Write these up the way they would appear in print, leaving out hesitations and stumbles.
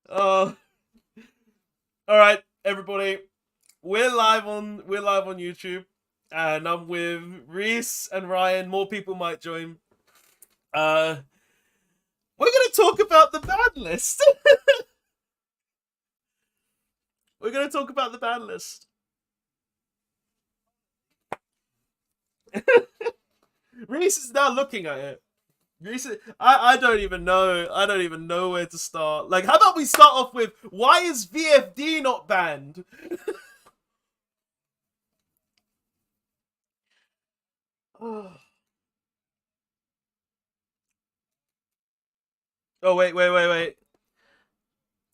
Uh, all right, everybody. We're live on YouTube, and I'm with Reese and Ryan. More people might join. Uh, we're gonna talk about the ban list. We're gonna talk about the ban list. Reese is now looking at it. Reese, I don't even know. I don't even know where to start. Like, how about we start off with why is VFD not banned? Oh wait.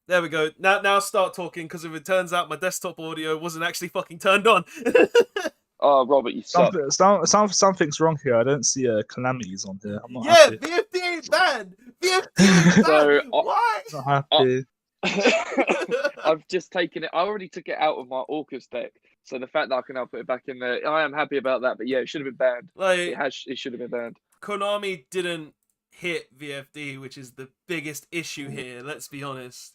There we go. Now start talking because if it turns out my desktop audio wasn't actually fucking turned on. Oh, Robert, you suck. Something's wrong here. I don't see calamities on here. I'm not Yeah, happy. VFD ain't bad. VFD ain't So, bad. Why? Not happy. I've just taken it. I already took it out of my Orcus deck. So the fact that I can now put it back in there, I am happy about that. But yeah, it should have been banned. Like, It should have been banned. Konami didn't hit VFD, which is the biggest issue here. Let's be honest.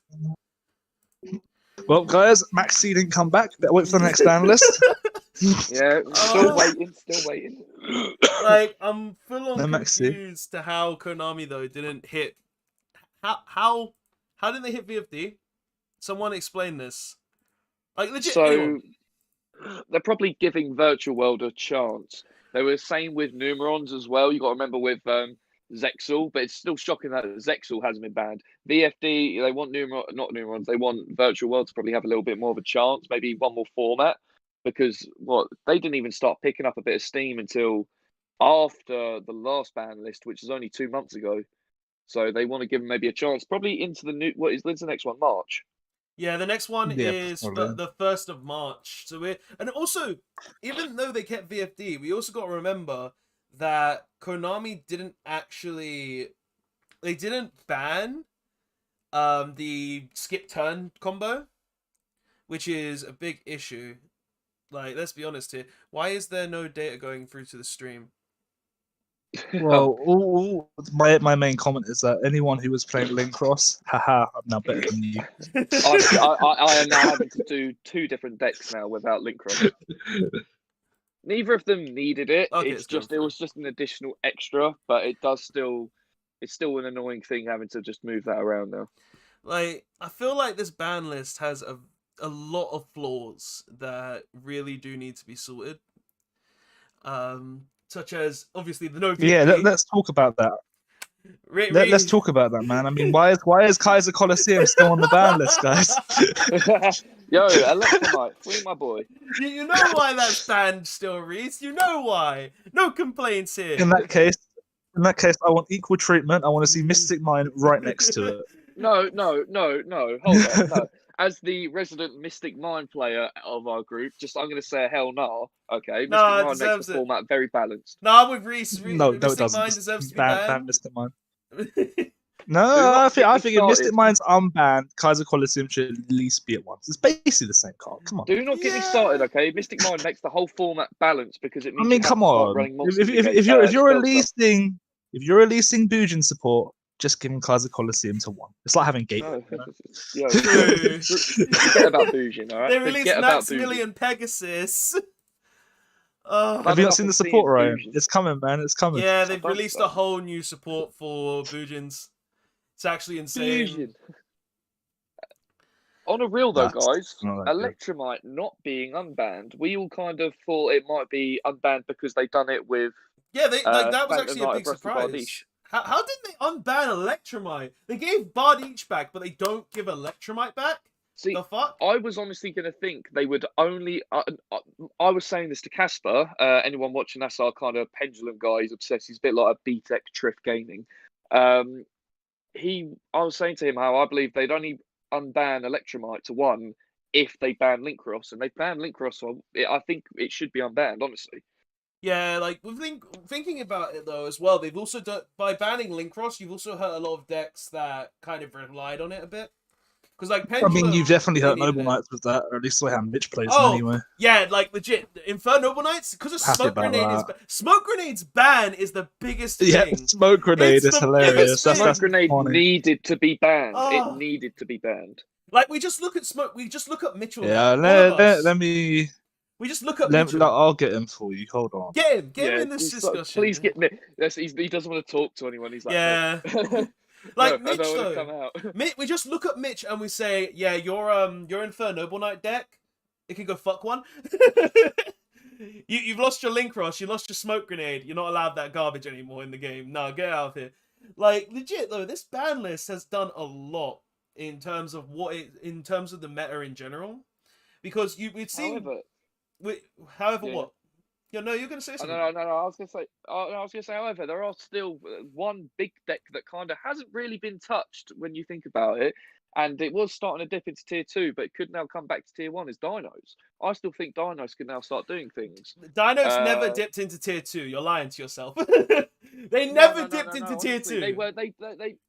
Well, guys, Maxi didn't come back. Better wait for the next ban list. Yeah, still waiting. Like, I'm full on No, Maxi. confused to how Konami though didn't hit. How didn't they hit VFD? Someone explain this. Like, legit. So anyone. they're probably giving Virtual World a chance. They were the same with Numerons as well. You got to remember with Zexal, but it's still shocking that Zexal hasn't been banned. VFD, they want not Numerons. They want Virtual World to probably have a little bit more of a chance, maybe one more format, because they didn't even start picking up a bit of steam until after the last ban list, which is only 2 months ago. So they want to give them maybe a chance, probably into the new. When's the next one? March. Yeah, the next one Yeah, is probably. the 1st of March. So and also, even though they kept VFD, we also got to remember that Konami didn't ban the skip turn combo, which is a big issue. Like, let's be honest here. Why is there no data going through to the stream? Well, my main comment is that anyone who was playing Link Cross, haha, I'm now better than you. I am now having to do 2 different decks now without Link Cross. Neither of them needed it. Okay, it was just an additional extra, but it's still an annoying thing having to just move that around now. Like, I feel like this ban list has a lot of flaws that really do need to be sorted. Such as obviously the no VFD. Yeah, let's talk about that. Let's talk about that, man. I mean, why is Kaiser Coliseum still on the ban list, guys? Yo, Electromite, free my boy. You know why that's banned still, Reese. You know why. No complaints here. In that case, I want equal treatment. I want to see Mystic Mine right next to it. No. Hold on, no. As the resident Mystic Mine player of our group, I'm going to say a hell no. Okay, Mystic Mine makes the format very balanced. No, I'm with Reese. No, it Mystic doesn't. Mine deserves to be banned. Ban Mystic Mine. No, I think if Mystic Mine's unbanned, Kaiser Coliseum should at least be at once. It's basically the same card. Come on. Do not get me started, okay? Mystic Mine makes the whole format balanced because it means. I mean, come on. If you're releasing Bujin support, just giving Kaiser Coliseum to 1. It's like having Gate. No. Yo, forget about Bujin, alright? They released Maximilian Pegasus. Have you not seen the support, Ryan? It's coming, man. It's coming. Yeah, they've released a whole new support for Bujins. It's actually insane. Bujin. On a real though, guys, Electromite not being unbanned, we all kind of thought it might be unbanned because they've done it with. Yeah, that was actually a big surprise. How did they unban Electromite? They gave Bardiche back, but they don't give Electromite back? See, the fuck? I was honestly going to think they would only. I was saying this to Casper. Anyone watching that's our kind of pendulum guy. He's obsessed. He's a bit like a BTEC Triff Gaming. I was saying to him how I believe they'd only unban Electromite to 1 if they ban Linkross, and they banned Linkross, so I think it should be unbanned, honestly. Yeah, like, thinking about it though as well, they've also done, by banning Linkross, you've also hurt a lot of decks that kind of relied on it a bit. Because like I Pendulum, mean, you've definitely they hurt needed Noble it. Knights with that, or at least the way how Mitch plays them Oh, anyway. yeah, like legit. Inferno Noble Knights, because of Happy Smoke about Grenade is that. Smoke Grenade's ban is the biggest Yeah, thing. Smoke Grenade It's is the hilarious. biggest That's Smoke thing. Grenade funny. needed to be banned. It Oh. needed to be banned. Like we just look at Smoke. We just look at Mitchell Yeah, now. All of us. let me. We just look at Mitchell. I'll get him for you. Hold on. Get him Yeah, in this just, like, discussion. please get me. He doesn't want to talk to anyone. He's like, Yeah. no. Like No, I Mitch don't want though. to come out. We just look at Mitch and we say, yeah, your Inferno Noble Knight deck, it can go fuck one. You've lost your Link Rush, you lost your Smoke Grenade, you're not allowed that garbage anymore in the game. No, get out of here. Like legit though, this ban list has done a lot in terms of in terms of the meta in general, because we'd seen. However, Yeah. what? Yeah, no, you're gonna say something. No. I was gonna say. However, there are still one big deck that kind of hasn't really been touched when you think about it, and it was starting to dip into tier 2, but it could now come back to tier 1. Is Dinos? I still think Dinos can now start doing things. Dinos never dipped into tier 2. You're lying to yourself. They never dipped into tier 2.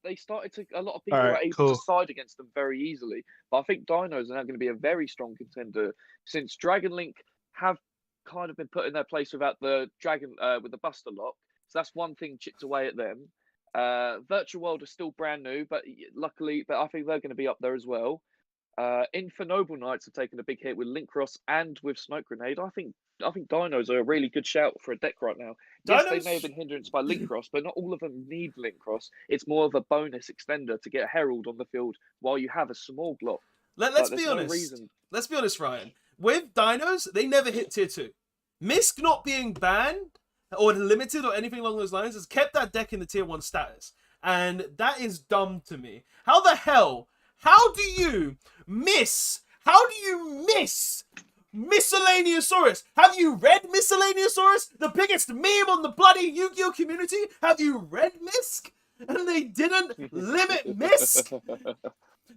They started to. A lot of people were able to side against them very easily, but I think Dinos are now going to be a very strong contender since Dragon Link have kind of been put in their place without the dragon with the Buster Lock, so that's one thing chipped away at them. Virtual World are still brand new, but I think they're going to be up there as well. Noble Knights have taken a big hit with Link Cross and with Smoke Grenade. I think Dinos are a really good shout for a deck right now. Yes, they may have been hindered by Link Cross, but not all of them need Link Cross. It's more of a bonus extender to get a Herald on the field while you have a small block. Let's be honest. Let's be honest, Ryan. With Dinos, they never hit tier 2. Misk not being banned or limited or anything along those lines has kept that deck in the tier 1 status. And that is dumb to me. How the hell? How do you miss Miscellaneousaurus? Have you read Miscellaneousaurus? The biggest meme on the bloody Yu-Gi-Oh community? Have you read Misk? And they didn't limit Misk?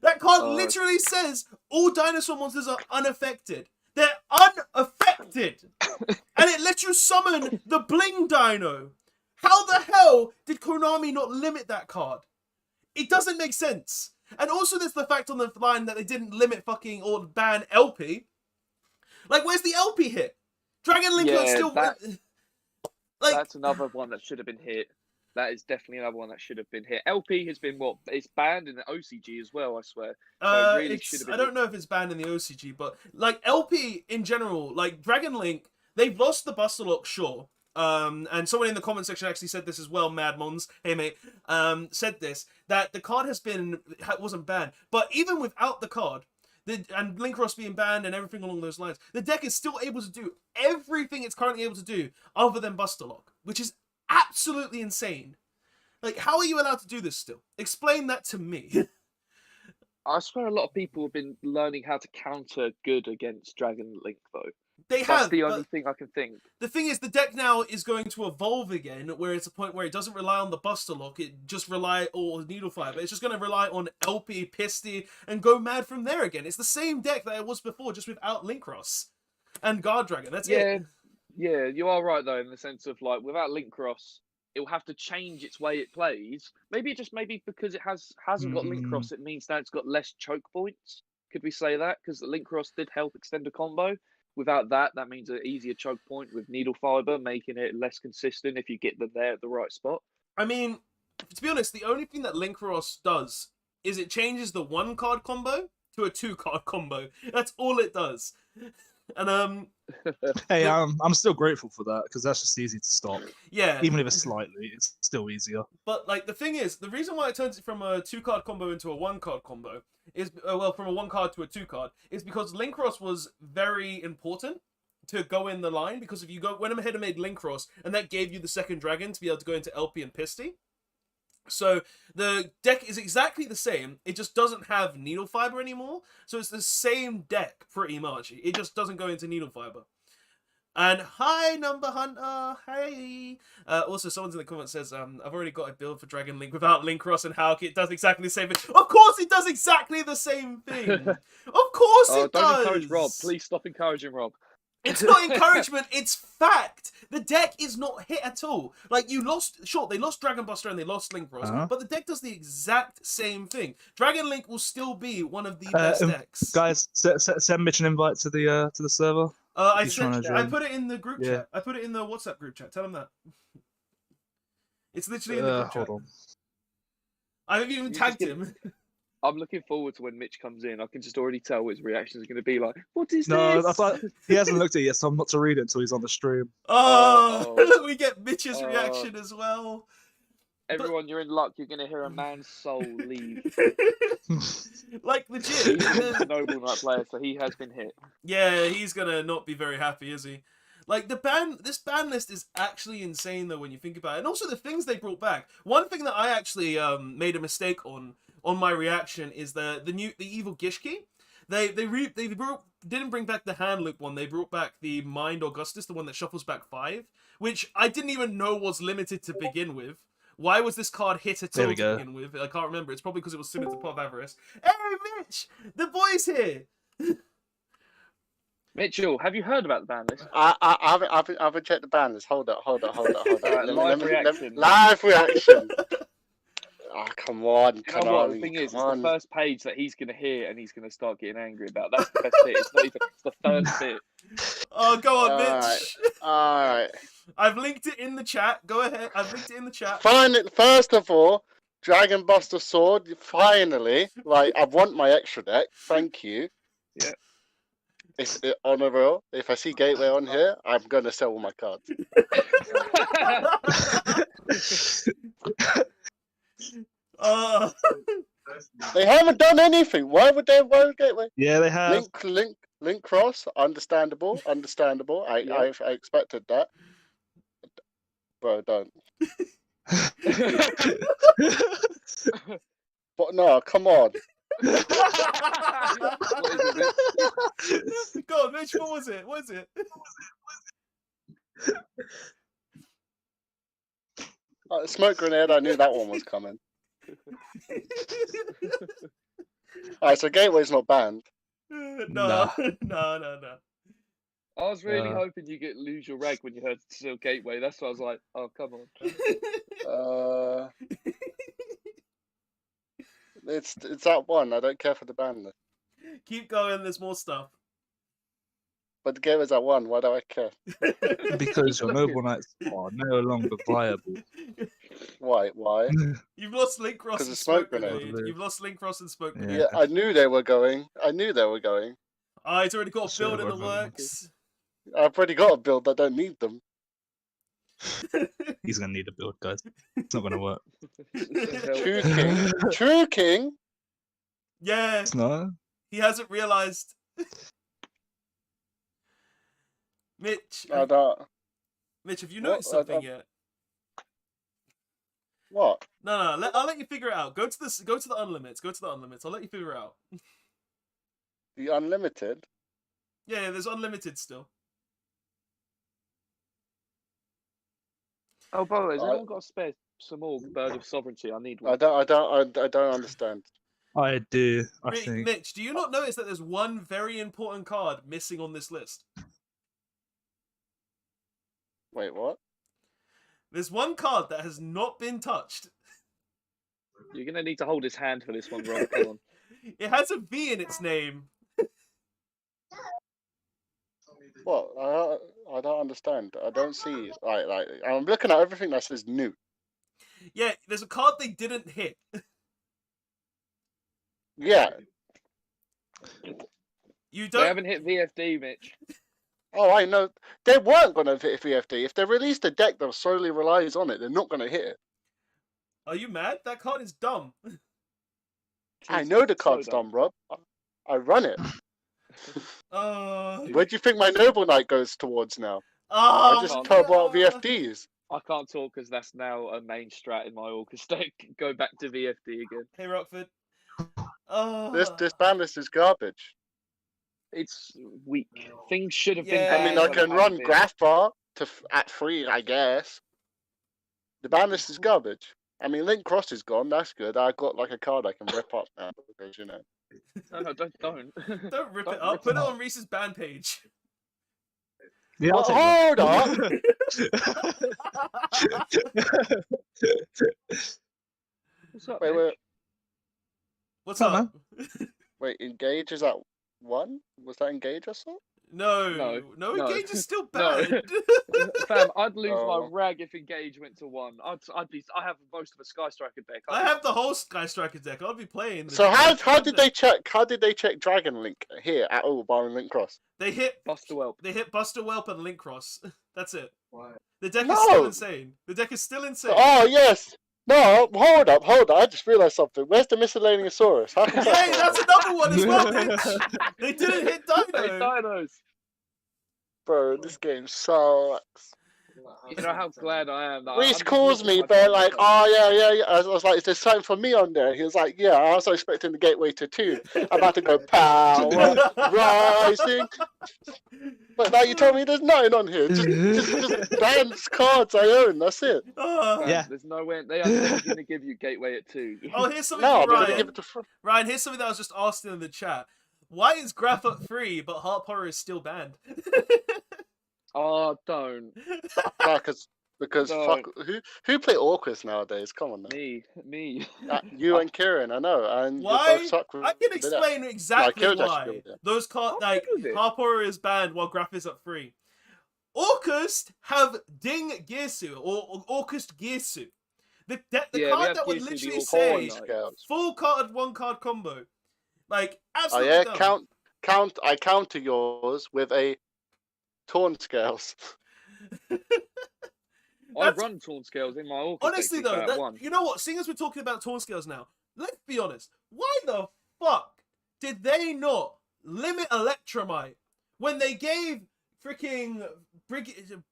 That card literally says all dinosaur monsters are unaffected. They're unaffected. And it lets you summon the Bling Dino. How the hell did Konami not limit that card? It doesn't make sense. And also there's the fact on the line that they didn't limit fucking or ban LP. Like, where's the LP hit? Dragon Link still... That's another one that should have been hit. That is definitely another one that should have been hit. LP has been it's banned in the OCG as well, I swear. So it really should have been. I don't know if it's banned in the OCG, but like LP in general, like Dragon Link, they've lost the Buster Lock, sure. And someone in the comment section actually said this as well, Mad Mons, hey mate, said this, that the card wasn't banned. But even without the card, and Link Cross being banned and everything along those lines, the deck is still able to do everything it's currently able to do other than Buster Lock, which is absolutely insane. Like, how are you allowed to do this still? Explain that to me. I swear a lot of people have been learning how to counter good against Dragon Link, though. That's the only thing I can think. The thing is, the deck now is going to evolve again, where it's a point where it doesn't rely on the Buster Lock, it just or Needle Fiber. It's just going to rely on LP, Pisty, and go mad from there again. It's the same deck that it was before, just without Link Cross and Guard Dragon. That's it. Yeah, you are right though, in the sense of like without Link Cross, it will have to change its way it plays. Maybe because it hasn't got Link Cross, it means now it's got less choke points. Could we say that? Because the Link Cross did help extend a combo. Without that means an easier choke point with Needle Fiber, making it less consistent if you get them there at the right spot. I mean, to be honest, the only thing that Link Cross does is it changes the 1-card combo to a 2-card combo. That's all it does. And hey, I'm still grateful for that because that's just easy to stop. Yeah, even if it's slightly, it's still easier. But like the thing is, the reason why it turns it from a 2-card combo into a 1-card combo is from a 1-card to a 2-card is because Link Cross was very important to go in the line, because if you went ahead and made Link Cross and that gave you the second dragon to be able to go into LP and Pisty. So the deck is exactly the same. It just doesn't have Needle Fiber anymore. So it's the same deck pretty much. It just doesn't go into Needle Fiber. And hi, Number Hunter. Hey. Also, someone's in the comments says, I've already got a build for Dragon Link without Link Cross and Hulk. It does exactly the same thing. Of course it does exactly the same thing. Of course it does. Don't encourage Rob. Please stop encouraging Rob. It's not encouragement, it's fact. The deck is not hit at all. Like, you lost, sure, they lost Dragon Buster and they lost Link Frost, but the deck does the exact same thing. Dragon Link will still be one of the best decks. Guys, send Mitch an invite to the server. I He's trying to I join. put it in the group chat. I put it in the WhatsApp group chat. Tell him that. It's literally in the group chat. Hold on. I haven't even tagged him. I'm looking forward to when Mitch comes in. I can just already tell his reaction is going to be like, "What is No, this?" he hasn't looked at it yet, so I'm not to read it until he's on the stream. Oh. We get Mitch's reaction as well. Everyone, you're in luck. You're going to hear a man's soul leave. Like, legit. He's a Noble Knight player, so he has been hit. Yeah, he's gonna not be very happy, is he? Like, this ban list is actually insane, though, when you think about it. And also the things they brought back. One thing that I actually made a mistake on my reaction is the evil Gishki. They didn't bring back the hand loop one. They brought back the Mind Augustus, the one that shuffles back 5, which I didn't even know was limited to begin with. Why was this card hit at all to begin with? I can't remember. It's probably because it was similar to Pot of Avarice. Hey, Mitch! The boy's here! Mitchell, have you heard about the ban list? I haven't checked the ban list. Hold up. Live reaction. Live reaction. Oh, come on. You know what? The thing is, it's the first page that he's going to hear and he's going to start getting angry about. That's the best bit. It's not even, it's the first bit. Oh, go on, Mitch. Alright. I've linked it in the chat. Go ahead. I've linked it in the chat. First of all, Dragon Buster Sword, finally. Like, I want my extra deck. Thank you. Yeah. It's honorable. If I see Gateway on here, I'm going to sell all my cards. They haven't done anything. Why would Gateway? Yeah, they have. Link Cross, understandable. I expected that. Bro, don't. But no, come on. Go on, Mitch, what was it? What is it? Smoke Grenade, I knew that one was coming. Alright, so Gateway's not banned. No. I was really hoping you get lose your rag when you heard Steel Gateway. That's why I was like, oh, come on. It's that one. I don't care for the ban list. Keep going, there's more stuff. But the Gateway's at 1. Why do I care? Because your Noble Knights are no longer viable. Why? You've lost Link Cross and Smoke Grenade. You've lost Link Cross and Smoke Grenade. Yeah, I knew they were going. Oh, he's already got a build in the works. I've already got a build. I don't need them. He's gonna need a build, guys. It's not gonna work. True King. Yeah. It's not. He hasn't realized. Mitch. Mitch, have you noticed something yet? What? No. I'll let you figure it out. Go to the unlimits. Go to the unlimits. I'll let you figure it out. The unlimited. Yeah, there's unlimited still. Oh, by the way, has anyone got a spare some more Bird of Sovereignty? I need one. I don't understand. I do. I think. Mitch, do you not notice that there's one very important card missing on this list? Wait, what? There's one card that has not been touched. You're going to need to hold his hand for this one, Rob. Come on. It has a V in its name. What? I don't understand. I don't see. Like I'm looking at everything that says new. Yeah, there's a card they didn't hit. Yeah. You don't. They haven't hit VFD, Mitch. Oh, I know. They weren't going to hit VFD. If they released a deck that solely relies on it, they're not going to hit it. Are you mad? That card is dumb. I know the card's dumb, Rob. I run it. Where do you think my Noble Knight goes towards now? I just turbo out VFDs. I can't talk because that's now a main strat in my orchestra. Go back to VFD again. Hey, Rockford. This ban list is garbage. It's weak. Things should have been. I mean, I can run Graph Bar at 3, I guess. The ban list is garbage. I mean, Link Cross is gone. That's good. I got like a card I can rip up now because you know. No, don't. Don't rip it up. Put it on Reese's ban page. Yeah, I'll Well, take hold that. What's up, Wait, Mitch? wait, What's Come up? wait. Engage is at 1? Was that engage or something? No, No. Engage is still No. bad. Fam, I'd lose my Oh. rag if Engage went to 1. I have most of a Sky Striker deck. I have the whole Sky Striker deck. I'll be playing. The So how did they deck. check? How did they check Dragon Link here at all, barring Link Cross? They hit Buster Whelp. They hit Buster Whelp and Link Cross. That's it. Why? The deck is No! still insane. The deck is still insane. Oh yes. No, hold up. I just realised something. Where's the miscellaneousaurus? How come Hey, that's another one as well, Yeah. bitch. They didn't hit Hey, Dino. Dinos. Bro, this game sucks. You know how glad I am that Reese I'm calls losing me, my they're Dino like, code. oh yeah. I was like, is there something for me on there? He was like, yeah, I was expecting the gateway to 2. I'm about to go power rising. But now you told me there's nothing on here. Just banned cards I own, that's it. Oh. Yeah. There's no way they are never going to give you Gateway at 2. Oh, here's something No, for I'm gonna Ryan. give it to Ryan, here's something that I was just asking in the chat. Why is Graph up 3, but Heart Horror is still banned? Oh, don't. No, because No. fuck, who play Orcus nowadays? Come on now. Me. You and Kieran, I know, and you Why? both suck with I can that. explain exactly Kieran's actually why. good with it. Those cards, I'm like, good with it. Heart Horror is banned while Graph is at 3. Orcust have Ding Gearsu, or Orcust Gearsu. The Yeah, we card have that would Gearsu, the literally Orcust say one. Scales. full card, 1 card combo. Like, Oh absolutely yeah, dumb. I counter yours with a Torn Scales. I That's- run Taunt Scales in my Orcus Honestly, deck, to be though, fair, at 1. you know what? Seeing as we're talking about Torn Scales now, let's be honest. Why the fuck did they not limit Electromite when they gave freaking Brigade?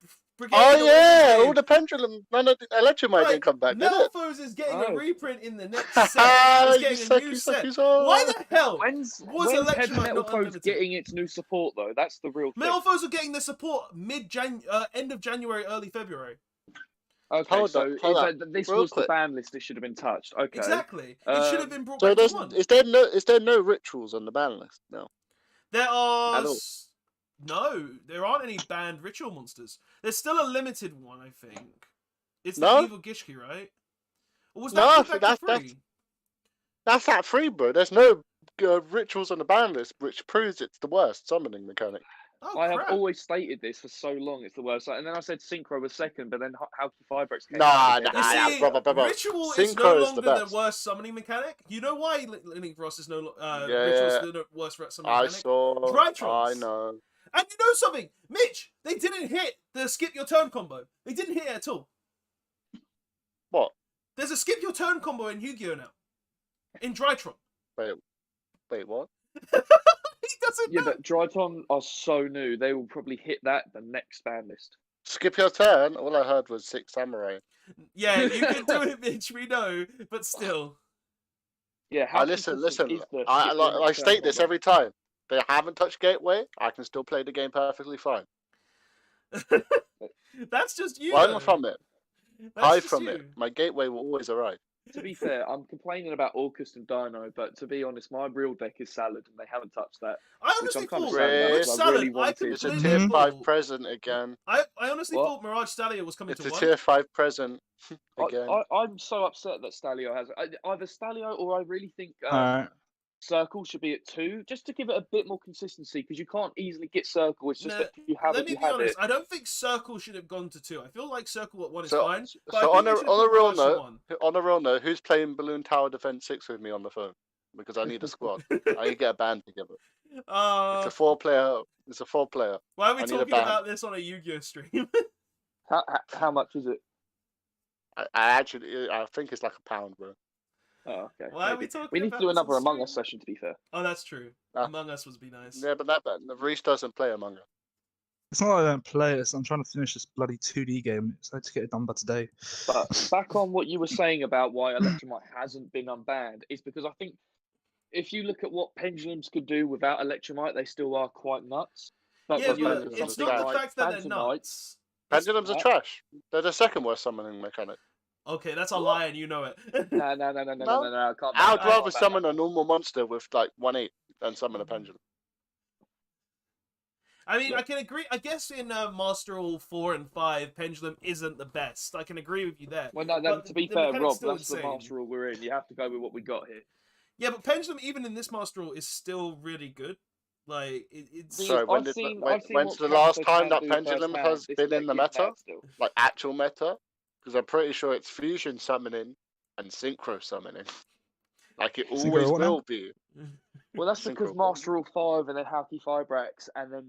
Oh yeah, all the pendulum, none of the Electromite didn't come back, did it? Melfos is getting a Oh. reprint in the next set. It's You getting a new sucky set. suckers. Why the hell? When's Was Heavy Electromite Metal not Foes unlimited? getting its new support, though? That's the real thing. Melfos are getting the support end of January, early February. Okay, Hold so up, hold this real was quick. the ban list that should have been touched. Okay. Exactly. It should have Um, been brought So back to 1. is there no rituals on the ban list? No. There are At all. no, there aren't any banned ritual monsters. There's still a limited one, I think. It's the No? evil Gishki, right? Or was No, that I put think back to that's- 3? That's at 3, bro. There's no rituals on the ban list, which proves it's the worst summoning mechanic. Oh, I have crap. always stated this for so long. It's the worst. And then I said Synchro was second, but then How to Fibrex came Nah, out again. You see, brother. ritual is Synchro no is the longer the best. worst summoning mechanic. You know why Link Ross is no Yeah, ritual's the worst summoning I mechanic? saw. Drytrons. I know. And you know something, Mitch? They didn't hit the skip your turn combo. They didn't hit it at all. What? There's a skip your turn combo in Yu-Gi-Oh now. In Drytron. Wait, what? He doesn't Yeah, know. but Dryton are so new. They will probably hit that the next ban list. Skip your turn. All I heard was 6 samurai. Yeah, you can do it, Mitch. We know, but still. Yeah, I how listen. consistent is the I skip your I next state turn this combo? every time. They haven't touched gateway. I can still play the game perfectly fine. That's just you. Run though. from it. That's Hide just from you. it. My gateway will always arrive. To be fair, I'm complaining about Orcust and Dino, but to be honest, my real deck is Salad, and they haven't touched that. I Which honestly I'm kinda thought sad about, with because I Salad, really I wanted- It's a completely tier 5 thought. present again. I honestly What? thought Mirage Stalia was coming It's to a 1. tier 5 present again. I'm so upset that Stalio has either Stalio or I really think Alright. Circle should be at 2, just to give it a bit more consistency, because you can't easily get Circle. It's just No, that if you have Let it, me you be have honest. it. I don't think Circle should have gone to 2. I feel like Circle at 1 is So- fine. But so I think on they a- should on put a real Mirage to note- 1. On a real note, who's playing Balloon Tower Defense 6 with me on the phone? Because I need a squad. I need to get a band together. It's a 4-player. It's a 4-player. Why are we I need a talking band. about this on a Yu-Gi-Oh stream? How much is it? I think it's like £1, bro. Oh, okay. Why are we maybe. talking We need about to do this another on Among Us stream? session, to be fair. Oh, that's true. Ah. Among Us would be nice. Yeah, but the Reese doesn't play Among Us. It's not that I don't play it. I'm trying to finish this bloody 2D game. So I had to get it done by today. But back on what you were saying about why Electromite hasn't been unbanned, is because I think if you look at what Pendulums could do without Electromite, they still are quite nuts. But Yeah, when you but look at it's something not the like fact that they're Phantom nuts. Pendulums are what? trash. They're the second worst summoning mechanic. Okay, that's a lie and you know it. No, I can't. I'd I rather can't summon a normal monster with like 1/8 than summon a pendulum. I mean, I can agree. I guess in Master Rule 4 and 5, Pendulum isn't the best. I can agree with you there. Well, no, But to be the fair, mechanic's Rob, still that's the insane. Master Rule we're in. You have to go with what we got here. Yeah, but Pendulum, even in this Master Rule, is still really good. Like, it's... Sorry, I've seen when's what the last Counter time can that do Pendulum firsthand. has This been deck in the is meta? mad still. Like actual meta? Because I'm pretty sure it's fusion summoning and synchro summoning. Like it Synchro always what now? will be. Well, that's because Synchro. Master Rule 5 and then Hauki Fibrax and then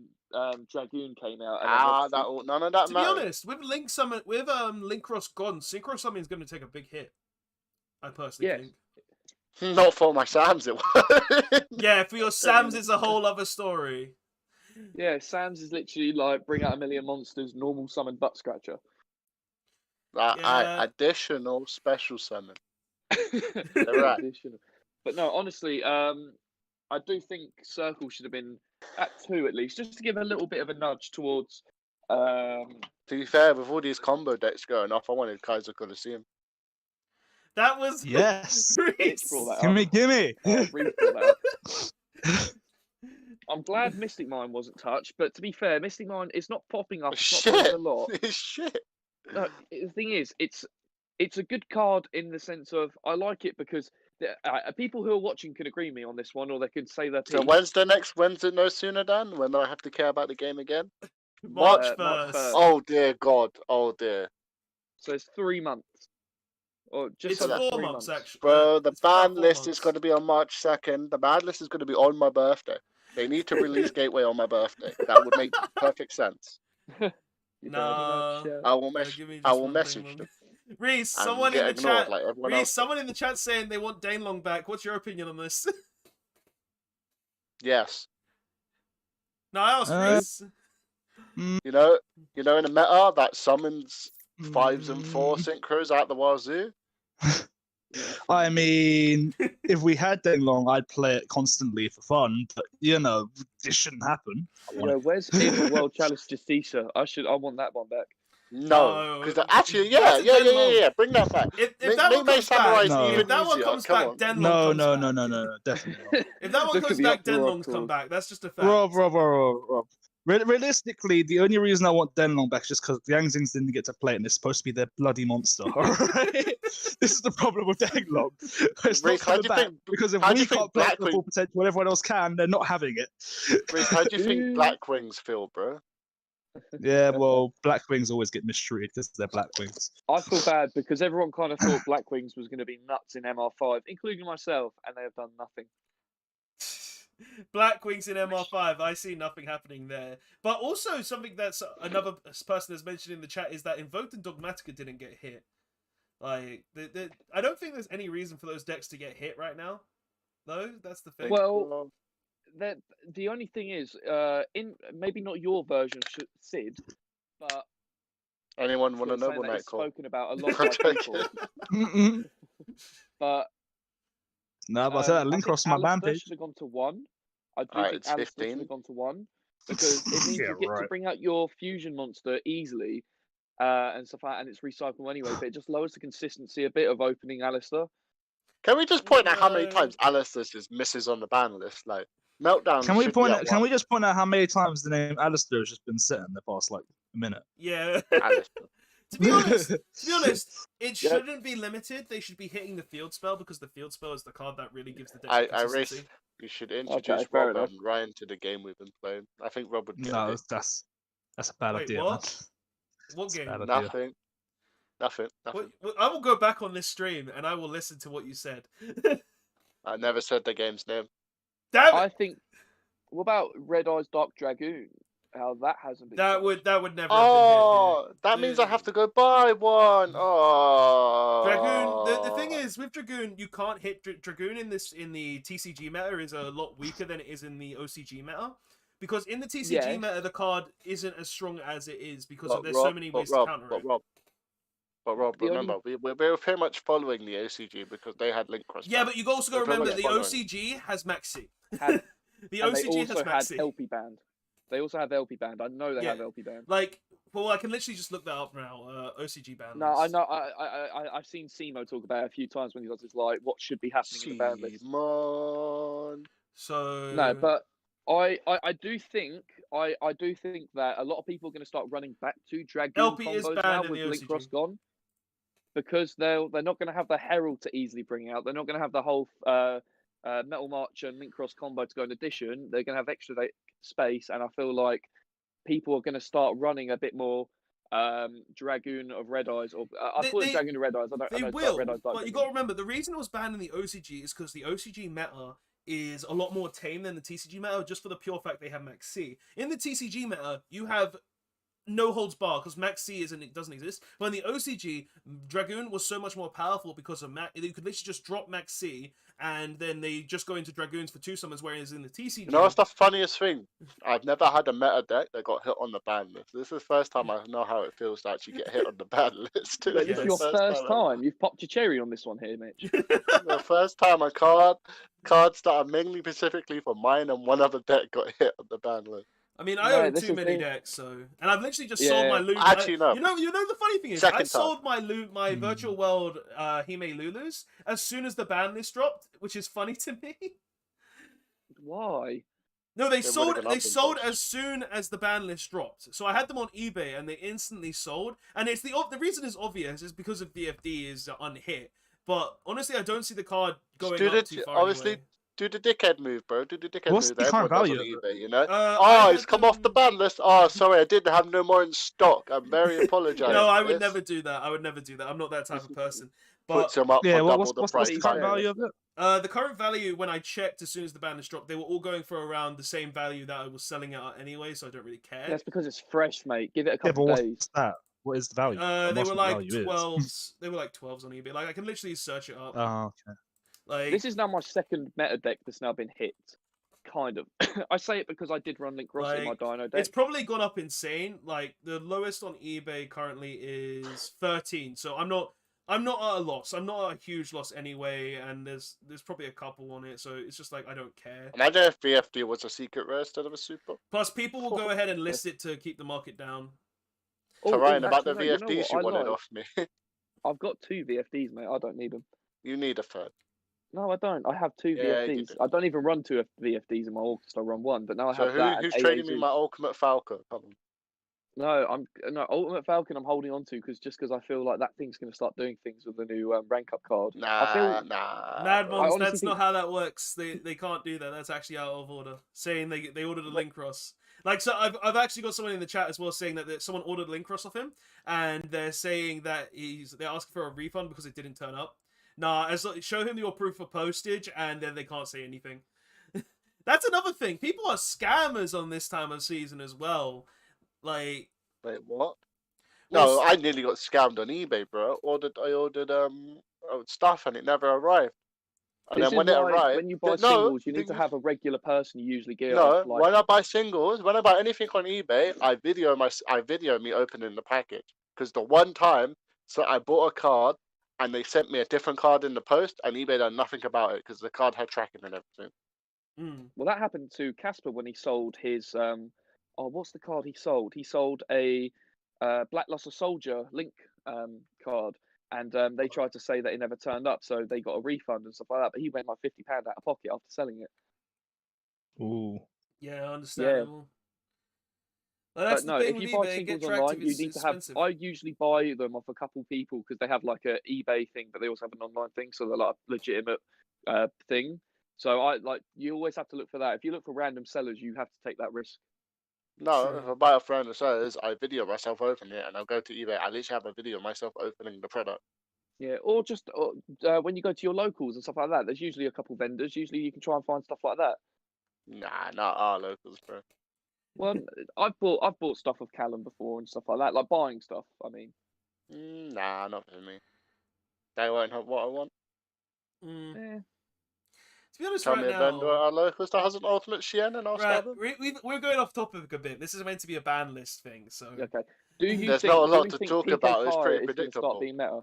Dragoon came out. And then obviously- None of that To be matters. honest, with Link Summon, with Link Cross gone, Synchro Summoning is going to take a big hit. I personally Yes. think. Not for my Sams, it was. Yeah, for your Sams, it's a whole other story. Yeah, Sam's is literally like bring out a million monsters, normal summon butt scratcher. Yeah. Additional special summon. Right. Additional. But no, honestly, I do think Circle should have been at 2 at least, just to give a little bit of a nudge towards. To be fair, with all these combo decks going off, I wanted Kaiser Coliseum. That was Yes. Reese. Brought that up. Gimme. Reese brought that up. I'm glad Mystic Mine wasn't touched, but to be fair, Mystic Mine is not popping up. It's not doing a lot. It's shit. No, the thing is, it's a good card in the sense of I like it because people who are watching can agree with me on this one, or they could say their So piece. when's it no sooner done? When do I have to care about the game again? March March 1st. 1st. Oh dear God. Oh dear. So it's 3 months. Or just It's under 4 3 months, actually. Bro, the It's about ban 4 list is months. going to be on March 2nd. The ban list is going to be on my birthday. They need to release Gateway on my birthday. That would make perfect sense. You Nah. don't I will No, message. give me I just will one message Danelong. them. Reese, And someone in get the ignored chat. like everyone Reese, else. someone in the chat saying they want Danelong back. What's your opinion on this? Yes. No, I asked Reese. You know, in the meta that summons 5s and 4 synchros out the wazoo. I mean, if we had Denglong, I'd play it constantly for fun. But this shouldn't happen. Yeah, where's in World Challenge Justicia? I want that one back. No, because actually, That's a Denlong. yeah. Bring that back. If Make that one May comes Samurai's back, No. even if that one easier. comes Come back, on. Denlong comes back. No, definitely not. If that one Look comes at the back, uproar, Denlong's come Claude. back. That's just a fact. Rob. Realistically, the only reason I want Denlong back is just because the Yangzings didn't get to play it, and it's supposed to be their bloody monster. Alright? This is the problem with Denlong. It's not Reese, how do coming you back think- because if how do we you think can't play it to the Blackwing- full potential, when everyone else can, they're not having it. Reese, how do you think Blackwings feel, bro? Yeah, well, Blackwings always get mistreated because they're Blackwings. I feel bad because everyone kind of thought Blackwings was going to be nuts in MR5, including myself, and they have done nothing. Black Wings in MR5, I see nothing happening there. But also something that's another person has mentioned in the chat is that Invoked and Dogmatica didn't get hit. Like, I don't think there's any reason for those decks to get hit right now. Though, that's the thing. Well, the only thing is, in maybe not your version, Sid, but Anyone want a saying Noble that Knight it's call? spoken about a lot by people. But No, but I said that I link think cross my Alistair band page. should have gone to 1. I do Alright, think it's Alistair 15. should have gone to 1 because it means Yeah, you get to right. bring out your fusion monster easily and stuff like that, and it's recyclable anyway. But it just lowers the consistency a bit of opening Alistair. Can we just point out how many No. times Alistair just misses on the ban list? Like Meltdown. Can we should point be out? at Can one. we just point out how many times the name Alistair has just been said in the past like minute? Yeah. Alistair. To be honest, it shouldn't be limited. They should be hitting the field spell because the field spell is the card that really gives the deck I consistency. race. You should introduce fair Rob enough. and Ryan to the game we've been playing. I think Rob would get No, it. that's a bad Wait, idea. what? Man. What It's a game? bad idea. Nothing. I will go back on this stream and I will listen to what you said. I never said the game's name. Damn it! I think. What about Red Eyes Dark Dragoon? How that hasn't been. That would never have been Oh, hit that here. means I have to go buy one. Oh, Dragoon. The thing is, with Dragoon, you can't hit Dragoon in the TCG meta is a lot weaker than it is in the OCG meta. Because in the TCG meta, the card isn't as strong as it is because there's so many ways to counter it. But Rob, remember, we were pretty much following the OCG because they had link cross. Yeah, but you also got to We're remember pretty the much following. OCG has Maxi. Had- The and they OCG also has had Maxi. LP band. They also have LP band. I know they Yeah. have LP band. Like, well, I can literally just look that up now. OCG ban. No, I list. know. I've seen Simo talk about it a few times when he was like, "What should be happening in the band list?" Simon. So No, but I do think that a lot of people are going to start running back to Dragoon LP is combos banned now in with the Link OCG. Cross gone, because they're not going to have the Herald to easily bring out. They're not going to have the whole Metal March and Link Cross combo to go in addition. They're going to have extra space, and I feel like people are going to start running a bit more Dragoon of Red Eyes, or I call it Dragoon of Red Eyes. I They know it's will, like Red Eyes Dark but you Dragoon. got to remember the reason it was banned in the OCG is because the OCG meta is a lot more tame than the TCG meta, just for the pure fact they have Max C. In the TCG meta, you have no holds bar because Max C doesn't exist. But in the OCG, Dragoon was so much more powerful because of Max. You could literally just drop Max C and then they just go into Dragoons for 2 summons, whereas in the TCG, You know what's the funniest thing? I've never had a meta deck that got hit on the ban list. This is the first time I know how it feels to actually get hit on the ban list. But this Yes. is your first time. You've popped your cherry on this one here, Mitch. The first time a cards that are mainly specifically for mine and one other deck got hit on the ban list. I mean, I No, own this too is many the- decks, so and I've literally just sold my Yeah. loot. Actually, no. You know the funny thing is, Second I time. sold my virtual world Hime Lulus as soon as the ban list dropped, which is funny to me. Why? No, they would've sold. gone They up in sold cost. as soon as the ban list dropped. So I had them on eBay, and they instantly sold. And it's the reason is obvious is because of VFD is unhit. But honestly, I don't see the card going Do up too far. obviously, Anyway. do the dickhead move, bro. Do the dickhead What's move the that current everyone does on value of eBay, you know? I Oh, it's had come off the them- ban list. Oh, sorry, I didn't have no more in stock. I'm very apologising. No, I would This never do that. I would never do that. I'm not that type of person. puts But them up Yeah, for double the what's price. the current tag. value of it? the current value, when I checked as soon as the ban list dropped, they were all going for around the same value that I was selling it at anyway, so I don't really care. That's because it's fresh, mate. Give it a Yeah, couple but days. what's that? What is the value? I'm They asking were what the like value is. 12s. They were like 12s on eBay. Like I can literally search it up. Oh, okay. Like This is now my second meta deck that's now been hit. Kind of. I say it because I did run Link Cross in my Like, Dino deck. it's probably gone up insane. Like the lowest on eBay currently is 13. So I'm not at a loss. I'm not at a huge loss anyway, and there's probably a couple on it, so it's just like I don't care. Imagine if VFD was a secret rare instead of a super. Plus, people will go ahead and list it to keep the market down. Oh, So Ryan, about the actually, no, you know VFDs what you I wanted like? off me, I've got 2 VFDs, mate. I don't need them. you need a third. No, I don't. I have 2 Yeah, you VFDs. do. I don't even run 2 VFDs in my August. I run 1, but now I So have that. who's and trading me AAZ. my Ultimate Falcon? Come on. No, Ultimate Falcon. I'm holding on to because I feel like that thing's going to start doing things with the new rank up card. I feel Mad bro. Moms, honestly that's not think- how that works. They can't do that. That's actually out of order. Saying they ordered a link cross. Like, so I've actually got someone in the chat as well saying that someone ordered a link cross off him, and they're saying that they're asking for a refund because it didn't turn up. Nah, show him your proof of postage, and then they can't say anything. That's another thing. People are scammers on this time of season as well. Like, Wait, what? Well, No, I nearly got scammed on eBay, bro. I ordered stuff and it never arrived. And this then when is it why arrived, when you buy no, singles, you need to the- have a regular person you usually get no. off. Like, When I buy singles, when I buy anything on eBay, I video me opening the package. Because the one time, so I bought a card and they sent me a different card in the post, and eBay done nothing about it because the card had tracking and everything. well, that happened to Casper when he sold his what's the card he sold? He sold a Blackluster Soldier Link card, and they tried to say that it never turned up, so they got a refund and stuff like that. But he went like £50 out of pocket after selling it. Ooh. yeah, understandable. Well, that's But no, the thing if with you buy eBay. Get singles online, tracked if you it's need to have. expensive. I usually buy them off a couple people because they have like a eBay thing, but they also have an online thing, so they're like a legitimate thing. So you always have to look for that. If you look for random sellers, you have to take that risk. No, True. if I buy a friend that says I video myself opening it, and I'll go to eBay. I literally have a video of myself opening the product. Yeah, or just when you go to your locals and stuff like that, there's usually a couple vendors. Usually, you can try and find stuff like that. Nah, not our locals, bro. Well, I've bought stuff of Callum before and stuff like that, like buying stuff. I mean, Nah, not for me. They won't have what I want. Mm. eh. To be honest, Tell right me a vendor at now, our locals that has an ultimate Shien and I'll right, stab them. we're going off topic a bit. This is meant to be a ban list thing, so Okay. Do you There's think? not a do lot we to think talk PK about, it's Fire pretty is going to predictable. start being meta?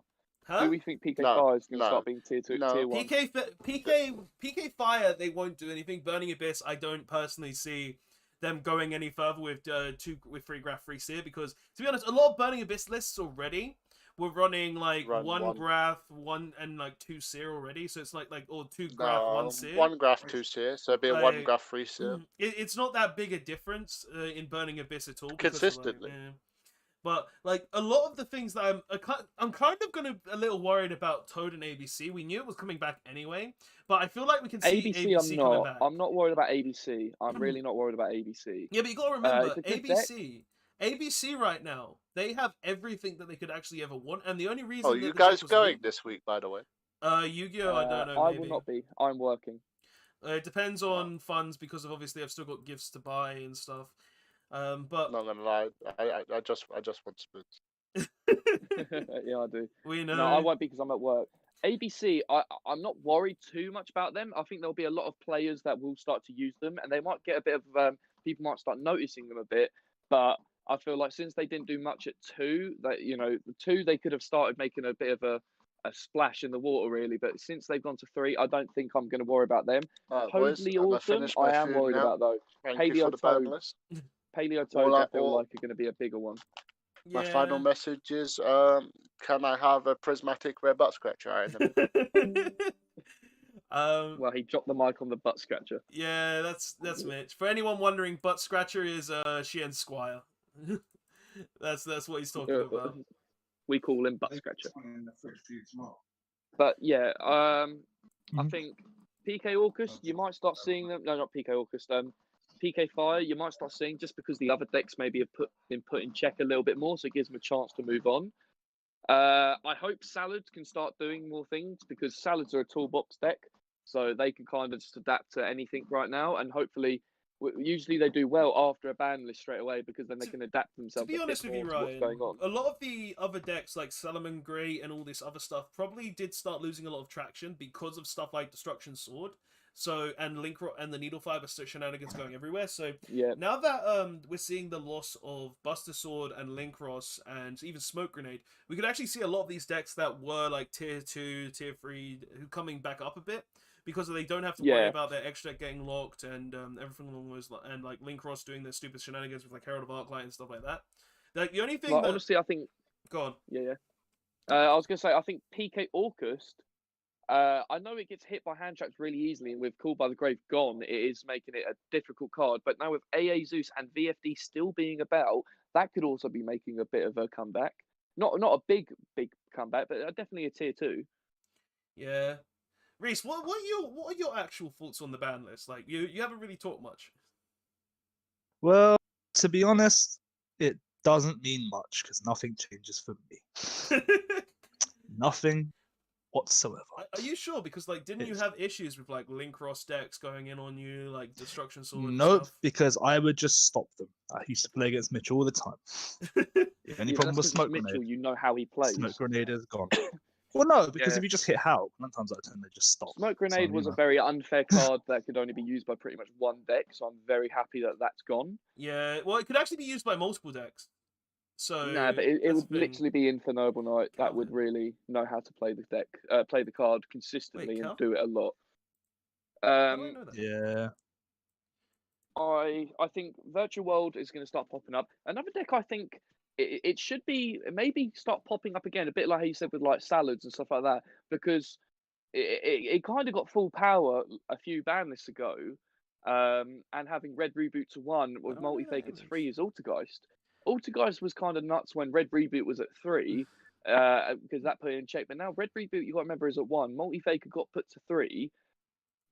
huh? Do we think PK No, Fire is going to no, start being tier 2, no. tier 1? PK Fire, they won't do anything. Burning Abyss, I don't personally see them going any further with free graph free seer, because to be honest, a lot of Burning Abyss lists already we're running like Run one one. Graph, one and like 2 Seer already. So it's like or 2 Graph, 1 No, Seer. one graph, 2 seer. So it'd be a one Like, graph, 3 seer. it's not that big a difference in Burning Abyss at all because of like, Consistently. But like a lot of the things that I'm kind of gonna a little worried about Toad and ABC. We knew it was coming back anyway, but I feel like we can see ABC, ABC coming back. I'm not worried about ABC. I'm really not worried about ABC. Yeah, but you gotta remember It's a good deck. ABC right now, they have everything that they could actually ever want, and the only reason Oh, that you the deck guys was going weak, this week, by the way? Yu-Gi-Oh, I don't know, I maybe. will not be. I'm working. It depends on funds because of obviously I've still got gifts to buy and stuff. But Not gonna lie, I just want spoons. Yeah, I do. we know. No, I won't be because I'm at work. ABC, I'm not worried too much about them. I think there'll be a lot of players that will start to use them, and they might get a bit of people might start noticing them a bit. But I feel like since they didn't do much at 2, that the 2 they could have started making a bit of a splash in the water really. But since they've gone to 3, I don't think I'm going to worry about them. Alright, boys, Totally I'm gonna awesome. finish my I am food worried now. about though. Thank you for the ban Paleo list. Paleo All toads, I- I feel all- like are going to be a bigger one. My Yeah. final message is, can I have a prismatic red butt scratcher? Alright, Well, he dropped the mic on the butt scratcher. Yeah, that's Mitch. For anyone wondering, Butt Scratcher is Shien Squire. that's what he's talking about. We call him butt scratcher. But yeah, I Mhm. think PK Orcus, you might start seeing them. No, not PK Orcus. PK Fire, you might start seeing just because the other decks maybe have been put in check a little bit more, so it gives them a chance to move on. I hope Salads can start doing more things because Salads are a toolbox deck, so they can kind of just adapt to anything right now, and hopefully, usually they do well after a ban list straight away because then they can adapt To themselves be a honest bit with more you, to what's Ryan, going on. a lot of the other decks like Salomon Grey and all this other stuff probably did start losing a lot of traction because of stuff like Destruction Sword. So and and the Needle Fiber shenanigans going everywhere. So Yeah, now that we're seeing the loss of Buster Sword and Linkross and even Smoke Grenade, we could actually see a lot of these decks that were like tier 2, tier 3 who coming back up a bit because they don't have to worry Yeah. about their extra deck getting locked and everything along those and like Linkross doing their stupid shenanigans with like Herald of Arclight and stuff like that. Like the only thing like, that honestly, I think go on. yeah. I was gonna say I think PK Orcus. I know it gets hit by hand traps really easily, and with Called by the Grave gone, it is making it a difficult card. But now with AA Zeus and VFD still being about, that could also be making a bit of a comeback. Not a big comeback, but definitely a tier 2. Yeah. Reese, what are your actual thoughts on the ban list? Like you haven't really talked much. Well, to be honest, it doesn't mean much because nothing changes for me. Nothing whatsoever. Are you sure? Because like, didn't you It's- have issues with like Linkross decks going in on you, like Destruction Sword? And Nope, stuff? because I would just stop them. I used to play against Mitch all the time. The only Yeah, problem that's with 'cause Smoke Mitchell, Grenade, you know how he plays. Smoke Grenade is gone. Well, no, because Yeah. if you just hit Hal, 9 times out of 10 they just stop. Smoke Grenade So, was you a know. very unfair card that could only be used by pretty much one deck, so I'm very happy that that's gone. Yeah, well, it could actually be used by multiple decks. So No, but it that's would the thing. literally be in for Noble Knight that would Calvin. really know how to play the deck, play the card consistently and Calvin? do it a lot. How do I know that? Yeah. I think Virtual World is going to start popping up. Another deck I think it should be maybe start popping up again, a bit like how you said with like Salads and stuff like that, because it kind of got full power a few ban lists ago, and having Red Reboot to 1 with don't know where that Multi-Faker to is. 3 is Altergeist. Altergeist was kind of nuts when Red Reboot was at 3, because that put it in check. But now Red Reboot, you got to remember, is at 1. Multi-Faker got put to 3.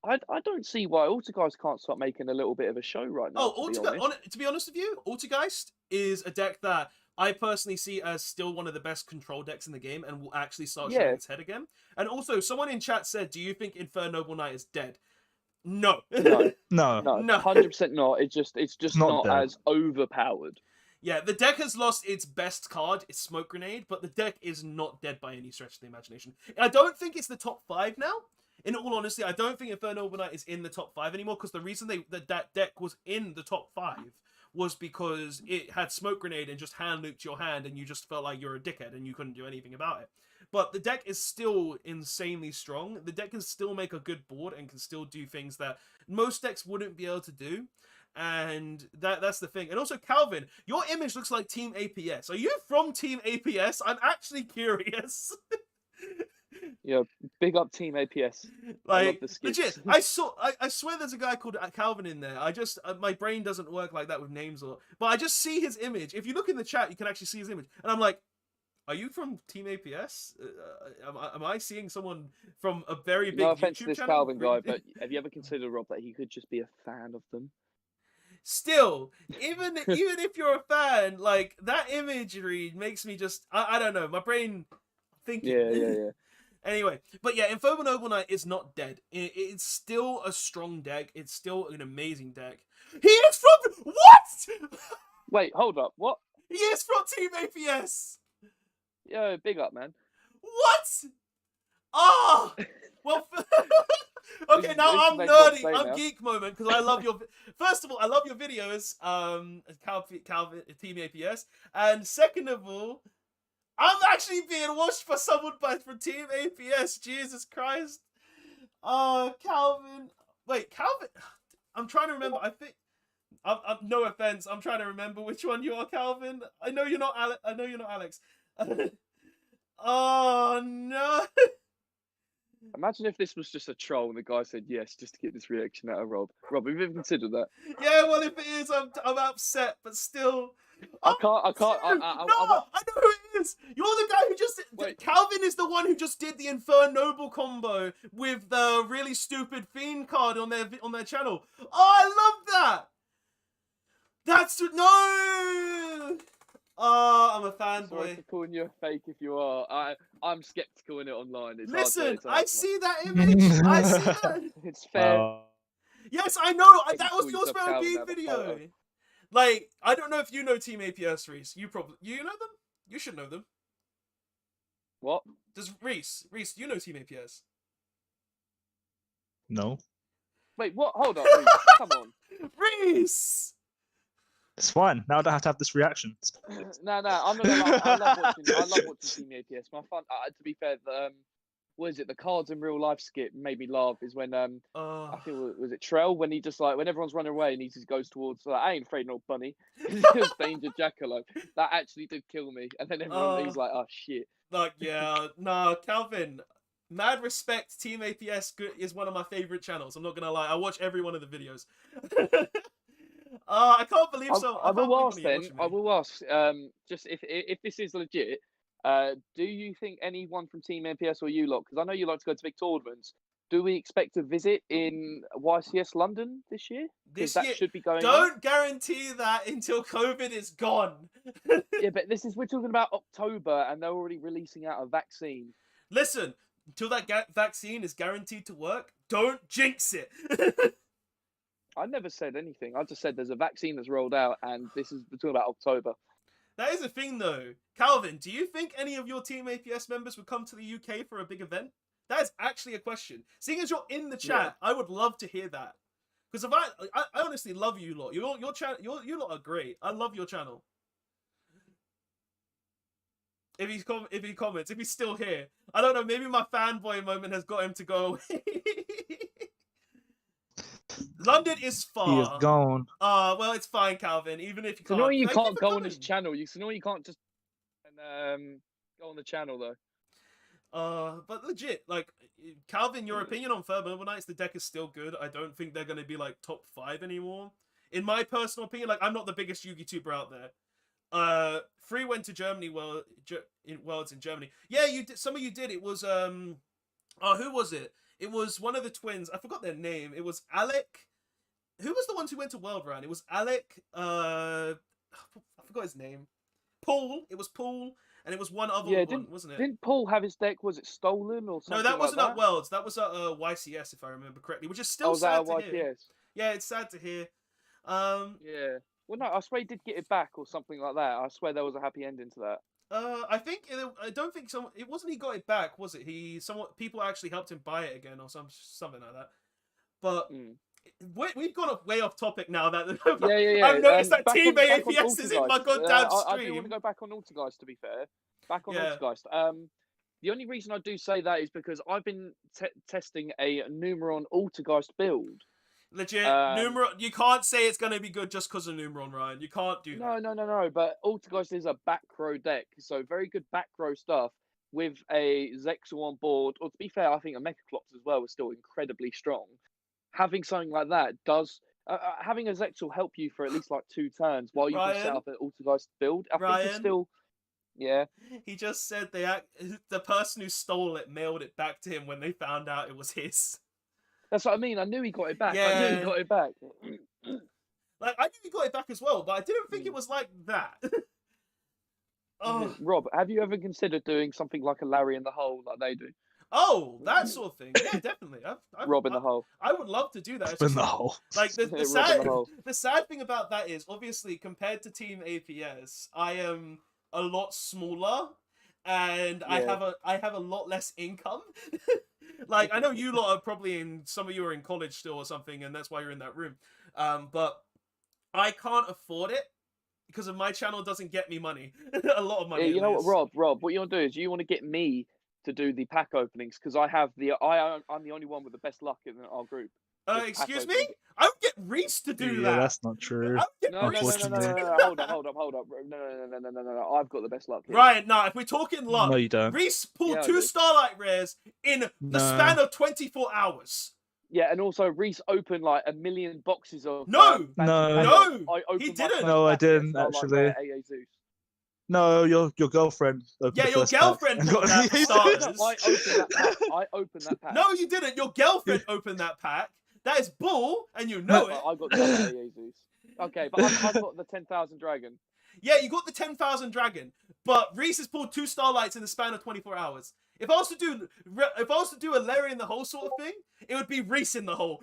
I don't see why Altergeist can't start making a little bit of a show right now. Oh, to be honest with you, Altergeist is a deck that I personally see as still one of the best control decks in the game and will actually start Yeah. showing its head again. And also, someone in chat said, do you think Inferno Noble Knight is dead? No. No. No. No, No. 100% not. It's just not not dead. as overpowered. Yeah, the deck has lost its best card, its Smoke Grenade, but the deck is not dead by any stretch of the imagination. I don't think it's the top 5 now. In all honesty, I don't think Inferno Noble Knight is in the top 5 anymore, because the reason that deck was in the top 5 was because it had Smoke Grenade and just hand looped your hand, and you just felt like you're a dickhead and you couldn't do anything about it. But the deck is still insanely strong. The deck can still make a good board and can still do things that most decks wouldn't be able to do. And that's the thing. And also, Calvin, your image looks like Team APS. Are you from Team APS? I'm actually curious. Yeah, big up Team APS. I love Like, the skits. legit, I swear there's a guy called Calvin in there. I just, my brain doesn't work like that with names, but I just see his image. If you look in the chat, you can actually see his image. And I'm like, are you from Team APS? Am I seeing someone from a very big No offense YouTube to this channel? Calvin guy, but have you ever considered, Rob, that he could just be a fan of them? Still, even if you're a fan, like, that imagery makes me just, I don't know, my brain thinking. Yeah. Anyway, but yeah, Infoma Noble Knight is not dead. It's still a strong deck. It's still an amazing deck. He is from what? Wait, hold up. What? He is from Team APS. Yo, big up, man. What? Ah, well. Okay, This now is I'm make Rob nerdy. say I'm now. geek moment because I love your. First of all, I love your videos. Calvin, Team APS, and second of all, I'm actually being watched for someone from Team APS. Jesus Christ. Calvin. Wait, Calvin. I'm trying to remember. I think. No offense. I'm trying to remember which one you are, Calvin. I know you're not Alex. I know you're not Alex. Oh no. Imagine if this was just a troll and the guy said yes just to get this reaction out of Rob. Rob, have you ever considered that? Yeah, well, if it is, I'm upset, but still. I can't. No, I know who it is. You're the guy who just. Wait. Calvin is the one who just did the Infer Noble combo with the really stupid Fiend card on their channel. Oh, I love that. That's no. Oh, I'm a Sorry fanboy. for calling you a fake if you are. I'm skeptical in it online. It's hard Listen, to I see that image. I see that. It's fair. Yes, I know. Make That you was call your yourself spell Calvin bean now, but video. Like, I don't know if you know Team APS, Reese. You know them. You should know them. What? Does Reese, you know Team APS? No, Wait, what? Hold up, Reece. Come on. Reese! it's fine. Now I don't have to have this reaction. No, I'm not gonna lie. I love watching Team APS. My fun. To be fair, what is it? The cards in real life skit made me laugh. Is when I think was it Trell when he just like when everyone's running away and he just goes towards like I ain't afraid no bunny. It's Danger Jackalope. That actually did kill me. And then everyone he's like, oh shit. Like, yeah, nah, Calvin. Mad respect. Team APS is one of my favorite channels. I'm not gonna lie. I watch every one of the videos. I can't believe so. I will ask then. I will. will ask. Just if this is legit, do you think anyone from Team NPS or you lot? Because I know you like to go to big tournaments. Do we expect a visit in YCS London this year? This year should be going. Don't guarantee that until COVID is gone. Yeah, but we're talking about October, and they're already releasing out a vaccine. Listen, until that vaccine is guaranteed to work, don't jinx it. I never said anything. I just said there's a vaccine that's rolled out, and we're talking about October. That is a thing, though. Calvin, do you think any of your Team APS members would come to the UK for a big event? That is actually a question. Seeing as you're in the chat, I would love to hear that. Because I honestly love you lot. Your channel, you lot are great. I love your channel. If he comments, if he's still here, I don't know. Maybe my fanboy moment has got him to go away. London is far. He is gone. Well, it's fine, Calvin. Even if you can't. So no, you Thank can't for go coming. on his channel. You can't just go on the channel though. But legit, like, Calvin, your opinion on Third Mobile Knights, the deck is still good. I don't think they're going to be, like, top 5 anymore. In my personal opinion, like, I'm not the biggest Yu-Gi tuber out there. Free went to Germany, Worlds in Germany. Yeah, you did. Some of you did. It was, who was it? It was one of the twins. I forgot their name. It was Alec. Who was the ones who went to World Round? It was Alec, I forgot his name. Paul. It was Paul. And it was one other one, wasn't it? Didn't Paul have his deck? Was it stolen or something? No, that wasn't like at Worlds. That was at YCS, if I remember correctly, which is still was sad that to hear. Yeah, it's sad to hear. Yeah. Well, no, I swear he did get it back or something like that. I swear there was a happy ending to that. I don't think it wasn't he got it back, was it? People actually helped him buy it again or something like that. But we've gone way off topic now. That yeah. I've noticed that Team APS is in my goddamn stream. I do want to go back on Altergeist, to be fair. Back on Altergeist. The only reason I do say that is because I've been testing a Numeron Altergeist build. Legit, Um, Numeron. You can't say it's gonna be good just because of Numeron, Ryan. You can't do that. No. But Altergeist is a back row deck, so very good back row stuff with a Zexal on board. Or to be fair, I think a Mechaclops as well is still incredibly strong. Having something like that does. Having a Zexal help you for at least like 2 turns while you can set Ryan? up an Altergeist build. I think it's Ryan? still. Yeah. He just said the person who stole it mailed it back to him when they found out it was his. That's what I mean. I knew he got it back. I knew Yeah. he got it back. Like, I knew he got it back as well, but I didn't think it was like that. Oh, Rob, have you ever considered doing something like a Larry in the hole like they do? that sort of thing. Yeah, definitely. Rob in the hole. I would love to do that. It's In just the hole. like the Rob in sad the hole. the sad thing about that is obviously compared to Team APS, I am a lot smaller and Yeah. I have a lot less income. Like, I know you lot are probably some of you are in college still or something, and that's why you're in that room. But I can't afford it because of my channel doesn't get me money. A lot of money. You at know what, least. Rob? What you want to do is you want to get me to do the pack openings because I'm the only one with the best luck in our group. with pack Excuse me? openings. I would get Reese to do Yeah, that. that's not true. I would get No. Reese to do Unfortunately. that. Hold up. No. I've got the best luck here. Right, now, if we're talking luck, No, you don't. Reese pulled Yeah, I 2 do. Starlight Rares in the No. span of 24 hours. Yeah, and also Reese opened like a million boxes of No! No. No! I opened He my didn't. first No, I pack, yeah, didn't, Starlight actually. Rare AA Zeus. No, your girlfriend opened Yeah, the your first pack girlfriend and bought got that for an starters. I opened that pack. I opened that pack. No, you didn't. Your girlfriend opened that pack. That is bull, and you know But it. I got the other AA Zeus. Okay, but I've got the 10,000 dragon. Yeah, you got the 10,000 dragon, but Reese has pulled 2 Starlights in the span of 24 hours. If I was to do a Larry in the hole sort of thing, it would be Reese in the hole,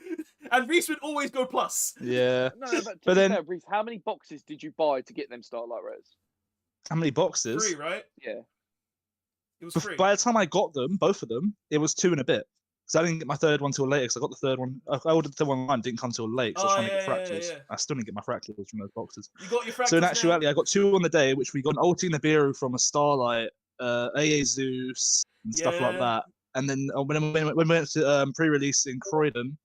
and Reese would always go plus. Yeah. No, but to But be then- fair, Reese, how many boxes did you buy to get them Starlight Rares? How many boxes? 3, right? Yeah. It was 3. By the time I got them, both of them, it was 2 and a bit. Because I didn't get my third one till later. Because I got the third one. I ordered the third one online, didn't come till late. Because I was trying to get fractals. Yeah. I still didn't get my fractals from those boxes. You got your fractals So in actuality, now? I got 2 on the day, which we got an Ulti Nibiru from a Starlight, AA Zeus, and stuff like Yeah. that. And then when we went to pre-release in Croydon,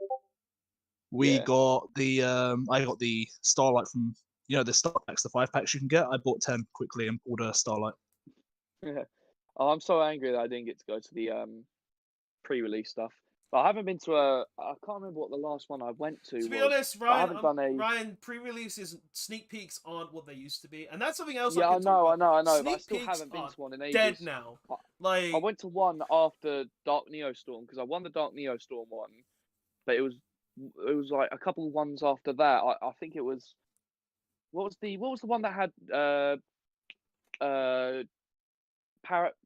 we Yeah. got the I got the Starlight from the star packs, the 5 packs you can get. I bought 10 quickly and pulled a Starlight. Oh, I'm so angry that I didn't get to go to the pre-release stuff. But I haven't been to I can't remember what the last one I went to. To be was, honest, but I haven't done a. Ryan, pre-releases, sneak peeks aren't what they used to be, and that's something else. Yeah, I know. But I Sneak still peeks haven't been are to one in ages. dead now. Like, I went to one after Dark Neostorm because I won the Dark Neostorm one, but it was like a couple of ones after that. I think it was what was the one that had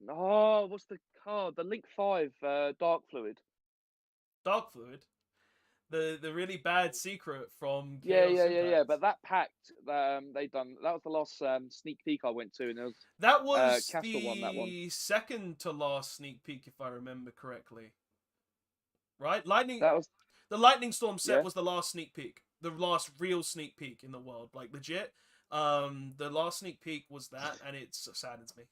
what's the card? The Link 5 Dark Fluid. Dark Fluid, the really bad secret from Yeah. Chaos Impact. But that pack they done that was the last sneak peek I went to, and it was That was Casper won that one. the second to last sneak peek, if I remember correctly. Right, Lightning. That was The Lightning Storm set Yeah. was the last sneak peek, the last real sneak peek in the world, like legit. The last sneak peek was that, and it saddens me.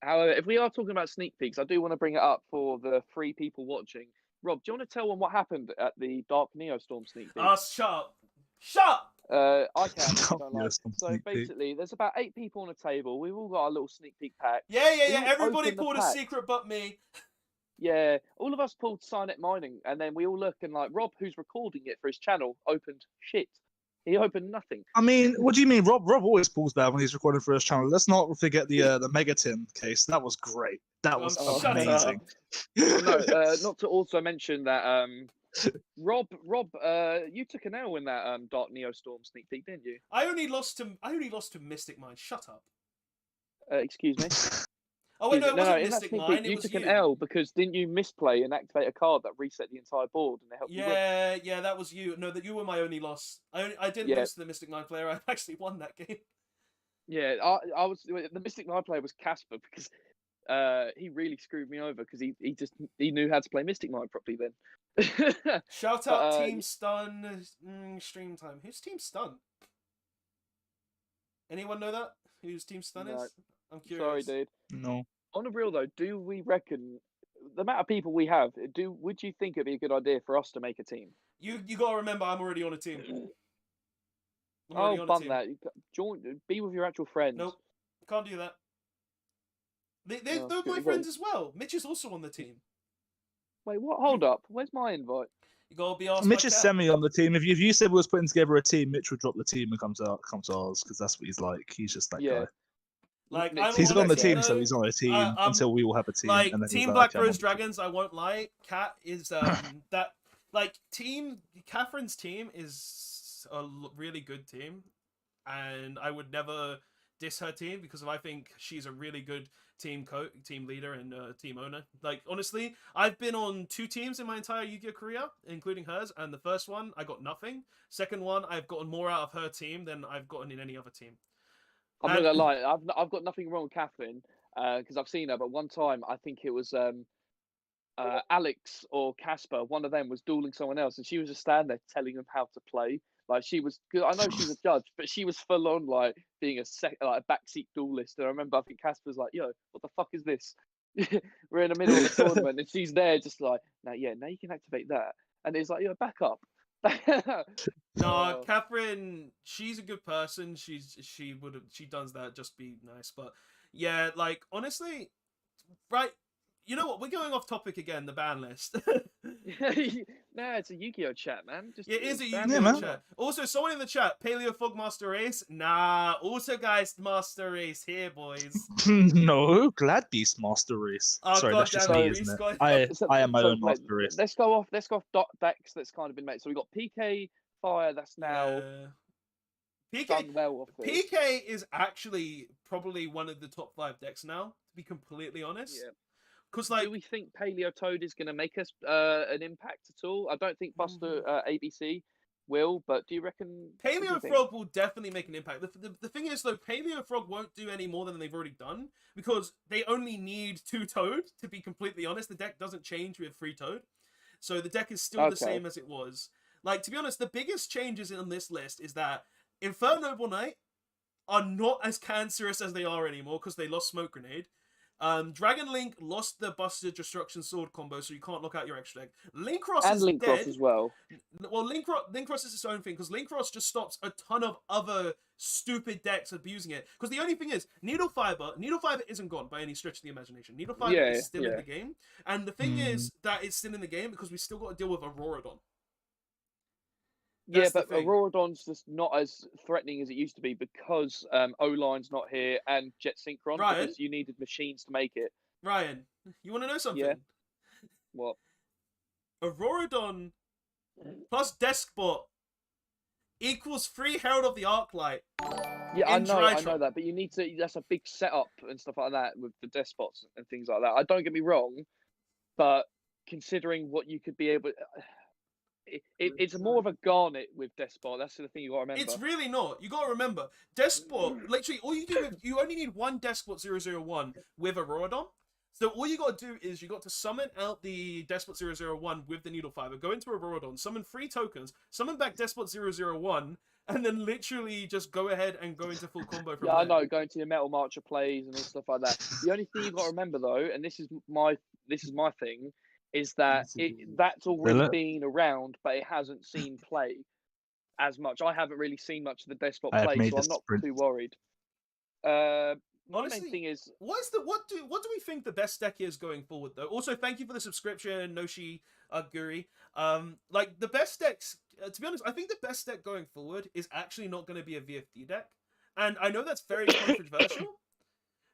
However, if we are talking about sneak peeks, I do want to bring it up for the 3 people watching. Rob, do you want to tell them what happened at the Dark Neostorm sneak peek? Shut up! Shut up! I can. If you don't like. Neostorm So sneak peek. basically, there's about 8 people on a table. We've all got our little sneak peek pack. Yeah. We Everybody opened the pulled a pack. secret but me. Yeah, all of us pulled Signet Mining, and then we all look and like Rob, who's recording it for his channel, opened shit. He opened nothing. I mean, what do you mean? Rob always pulls bad when he's recording for his channel. Let's not forget the Megatin case. That was great. That was shut amazing. No, not to also mention that Rob, you took an L in that Dark Neostorm sneak peek, didn't you? I only lost to Mystic Mind. Shut up. Excuse me. Oh wait, no, it wasn't in that Mystic sneak Mind. peek, It you was took you. an L because didn't you misplay and activate a card that reset the entire board and it helped you win? Yeah, that was you. No, that you were my only loss. I didn't Yeah. lose to the Mystic Mind player. I actually won that game. Yeah, I was the Mystic Knight player was Casper because he really screwed me over because he knew how to play Mystic Knight properly then. Shout But, out Team Stun stream time. Who's Team Stun? Anyone know that? Who's Team Stun No. is? I'm curious. Sorry, dude. No. On the real though, do we reckon the amount of people we have, would you think it'd be a good idea for us to make a team? You gotta remember, I'm already on a team. I'm Oh, already on a bun team. that. Join, be with your actual friends. Nope, can't do that. They're Oh, my good. friends as well. Mitch is also on the team. Wait, what? Hold up. Where's my invite? You gotta be asked. Mitch by is Kat. semi on the team. If you said we was putting together a team, Mitch would drop the team and come to ours because that's what he's like. He's just that Yeah. guy. Like, Mitch, I'm He's on the honestly, team, though, so he's on a team until we all have a team. Like, and then he's Team like, Black okay, I'm on Rose the team. Dragons, I won't lie. Cat is that like Catherine's team is a really good team, and I would never diss her team because I think she's a really good team leader and team owner. Like, honestly, I've been on 2 teams in my entire Yu-Gi-Oh career, including hers, and the first one I got nothing. Second one, I've gotten more out of her team than I've gotten in any other team. I'm not gonna lie. I've got nothing wrong with Catherine because I've seen her. But one time, I think it was Alex or Casper. One of them was dueling someone else, and she was just standing there telling them how to play. Like she was, cause I know she's a judge, but she was full on like being a backseat duelist. And I remember, I think Casper's like, "Yo, what the fuck is this?" We're in the middle of the tournament, and she's there just like, "Now, yeah, now you can activate that." And it's like, "Yo, back up." No, Catherine, she's a good person. She does that just be nice. But yeah, like, honestly, right, you know what? We're going off topic again, the ban list. No, it's a Yu-Gi-Oh chat, man. Just It is a ban Yu-Gi-Oh man. chat. Also, someone in the chat, Paleo Fogmaster Race. Nah, Autogeist Master Race here, boys. No, Glad Beast Master Race. Oh, Sorry, that's just goddamn me, it, isn't it? Resky. I am my own mate, Master Race. let's go off decks that's kind of been made. So we got PK Fire that's now PK done well off this. PK is actually probably one of the top 5 decks now, to be completely honest. Yeah. Because, like, Do we think Paleo Toad is going to make us an impact at all? I don't think Buster ABC will, but do you reckon? What do you Paleo think? Frog will definitely make an impact. The thing is, though, Paleo Frog won't do any more than they've already done because they only need 2 Toad, to be completely honest. The deck doesn't change with 3 Toad. So the deck is still the same as it was. Like, to be honest, the biggest changes on this list is that Inferno Noble Knight are not as cancerous as they are anymore because they lost Smoke Grenade. Dragon Link lost the Buster Destruction Sword combo, so you can't knock out your extra deck. Linkross And is Linkross dead as well. Well, Linkross is its own thing because Linkross just stops a ton of other stupid decks abusing it. Because the only thing is, Needle Fiber isn't gone by any stretch of the imagination. Needle Fiber is still in the game, and the thing is that it's still in the game because we still got to deal with Auroradon. Yeah, but Auroradon's just not as threatening as it used to be because O-Line's not here and Jet Synchron because you needed machines to make it. Ryan, you want to know something? Yeah. What? Auroradon plus Deskbot equals 3 Herald of the Arclight. Yeah, I know that, but you need to. That's a big setup and stuff like that with the despots and things like that. I don't get me wrong, but considering what you could be able, it's more of a garnet with Despot. That's the thing you got to remember. It's really not. You got to remember, Despot. Literally, all you do you only need 1 Despot 001 with Auroradon. So all you got to do is you got to summon out the Despot 001 with the Needle Fiber, go into Auroradon, summon 3 tokens, summon back Despot 001, and then literally just go ahead and go into full combo from there. I know, going to your Metal Marcher plays and all stuff like that. The only thing you got to remember though, and this is my thing, is that that's already been around, but it hasn't seen play as much. I haven't really seen much of the Despot play, so I'm not too worried. Honestly, main thing is, what do we think the best deck is going forward though? Also, thank you for the subscription, Noshi Guri. Like the best decks, to be honest, I think the best deck going forward is actually not going to be a VFD deck, and I know that's very controversial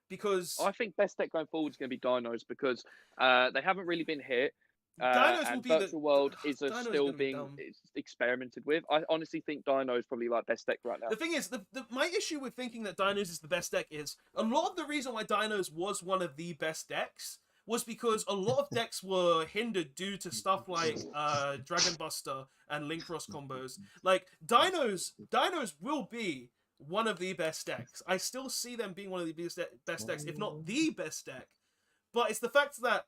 because I think best deck going forward is going to be Dinos because they haven't really been hit. Dinos will be Virtual World is still being experimented with. I honestly think Dino is probably like best deck right now. The thing is, my issue with thinking that Dinos is the best deck is a lot of the reason why Dinos was one of the best decks was because a lot of decks were hindered due to stuff like Dragon Buster and Linkross combos. Like Dinos will be one of the best decks. I still see them being one of the best decks, if not the best deck. But it's the fact that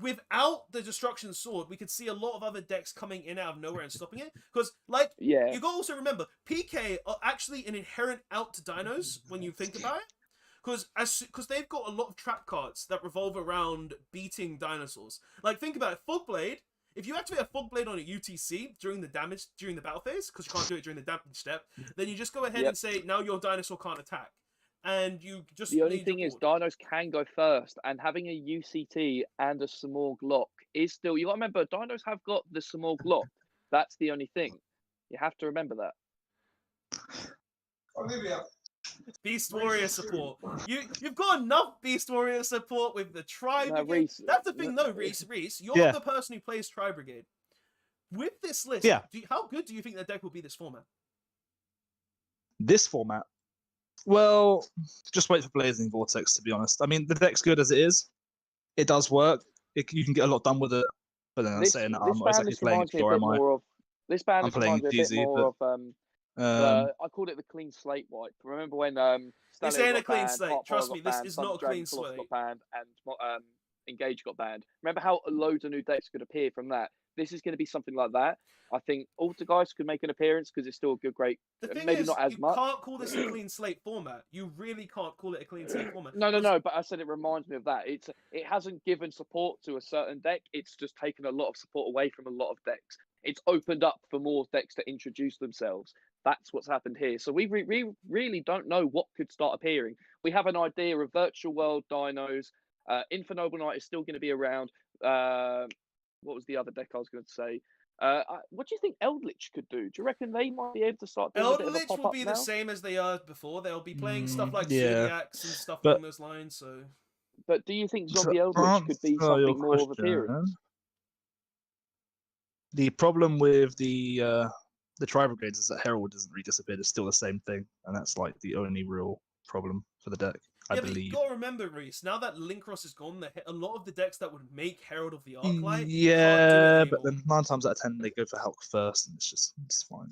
without the Destruction Sword, we could see a lot of other decks coming in out of nowhere and stopping it. Because, like, you got to also remember, PK are actually an inherent out to Dinos when you think about it. because they've got a lot of trap cards that revolve around beating dinosaurs. Like, think about it, Fogblade. If you activate a Fogblade on a UTC during the battle phase, because you can't do it during the damage step, then you just go ahead and say now your dinosaur can't attack, and you just The only need thing your is, board. dinos can go first, and having a UCT and a Smorg lock is still. You got to remember, dinos have got the Smorg lock. That's the only thing. You have to remember that. Beast Warrior support. You've got enough Beast Warrior support with the Tri No, Brigade. Reese, That's the thing, though, Reese. You're Yeah. the person who plays Tri Brigade. With this list, Yeah. How good do you think the deck will be this format? This format. Well, just wait for Blazing Vortex, to be honest. I mean, the deck's good as it is. It does work. You can get a lot done with it. But then I'm saying that I'm not exactly playing it pure, am I? This band I'm playing reminds me a bit GZ, more but, of I called it the clean slate wipe. Remember when This Stellar ain't a got clean banned, slate. Hot Trust Horror me, got this banned, is not a Dragon clean Colossus slate. got banned, and Engage got banned. Remember how loads of new decks could appear from that? This is going to be something like that. I think Altergeist could make an appearance because it's still a good, great. The thing maybe is, not as you much. can't call this a clean slate format. You really can't call it a clean slate format. No. But I said it reminds me of that. It hasn't given support to a certain deck. It's just taken a lot of support away from a lot of decks. It's opened up for more decks to introduce themselves. That's what's happened here. So we really don't know what could start appearing. We have an idea of Virtual World Dinos. Infernoble Knight is still going to be around. What was the other deck I was going to say? What do you think Eldritch could do? Do you reckon they might be able to start doing a bit of a Eldritch pop-up will be now? the same as they are before. They'll be playing stuff like yeah. Zodiacs and stuff But- along those lines. So, But do you think Zombie Eldritch could be answer your something more of a question, period? The problem with the Tri Brigades is that Herald doesn't really disappear. It's still the same thing, and that's like the only real problem for the deck, I but you believe. gotta remember, Reese. Now that Linkross is gone, a lot of the decks that would make Herald of the Arclight can't do Yeah, it but anymore. then 9 times out of 10 they go for Hulk first, and it's fine.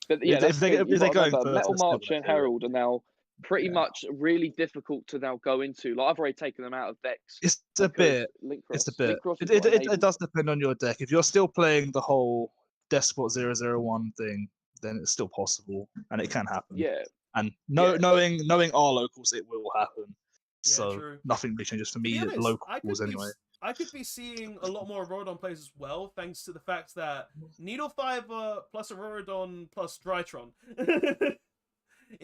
But yeah, If that's they- the thing. if You've they're got to going remember, first, Metal they're still March gonna and do it. Herald are now pretty Yeah. much really difficult to now go into. Like I've already taken them out of decks. It's a bit. Linkross. It's a bit. Linkross is It what enables- does depend on your deck. If you're still playing the whole Despot 001 thing, then it's still possible, and it can happen. Yeah, And Yeah. knowing our locals, it will happen. Yeah, So true. nothing really changes for To me be at honest, locals anyway. I could be seeing a lot more Auroradon plays as well, thanks to the fact that Needle Fiber plus Auroradon plus Drytron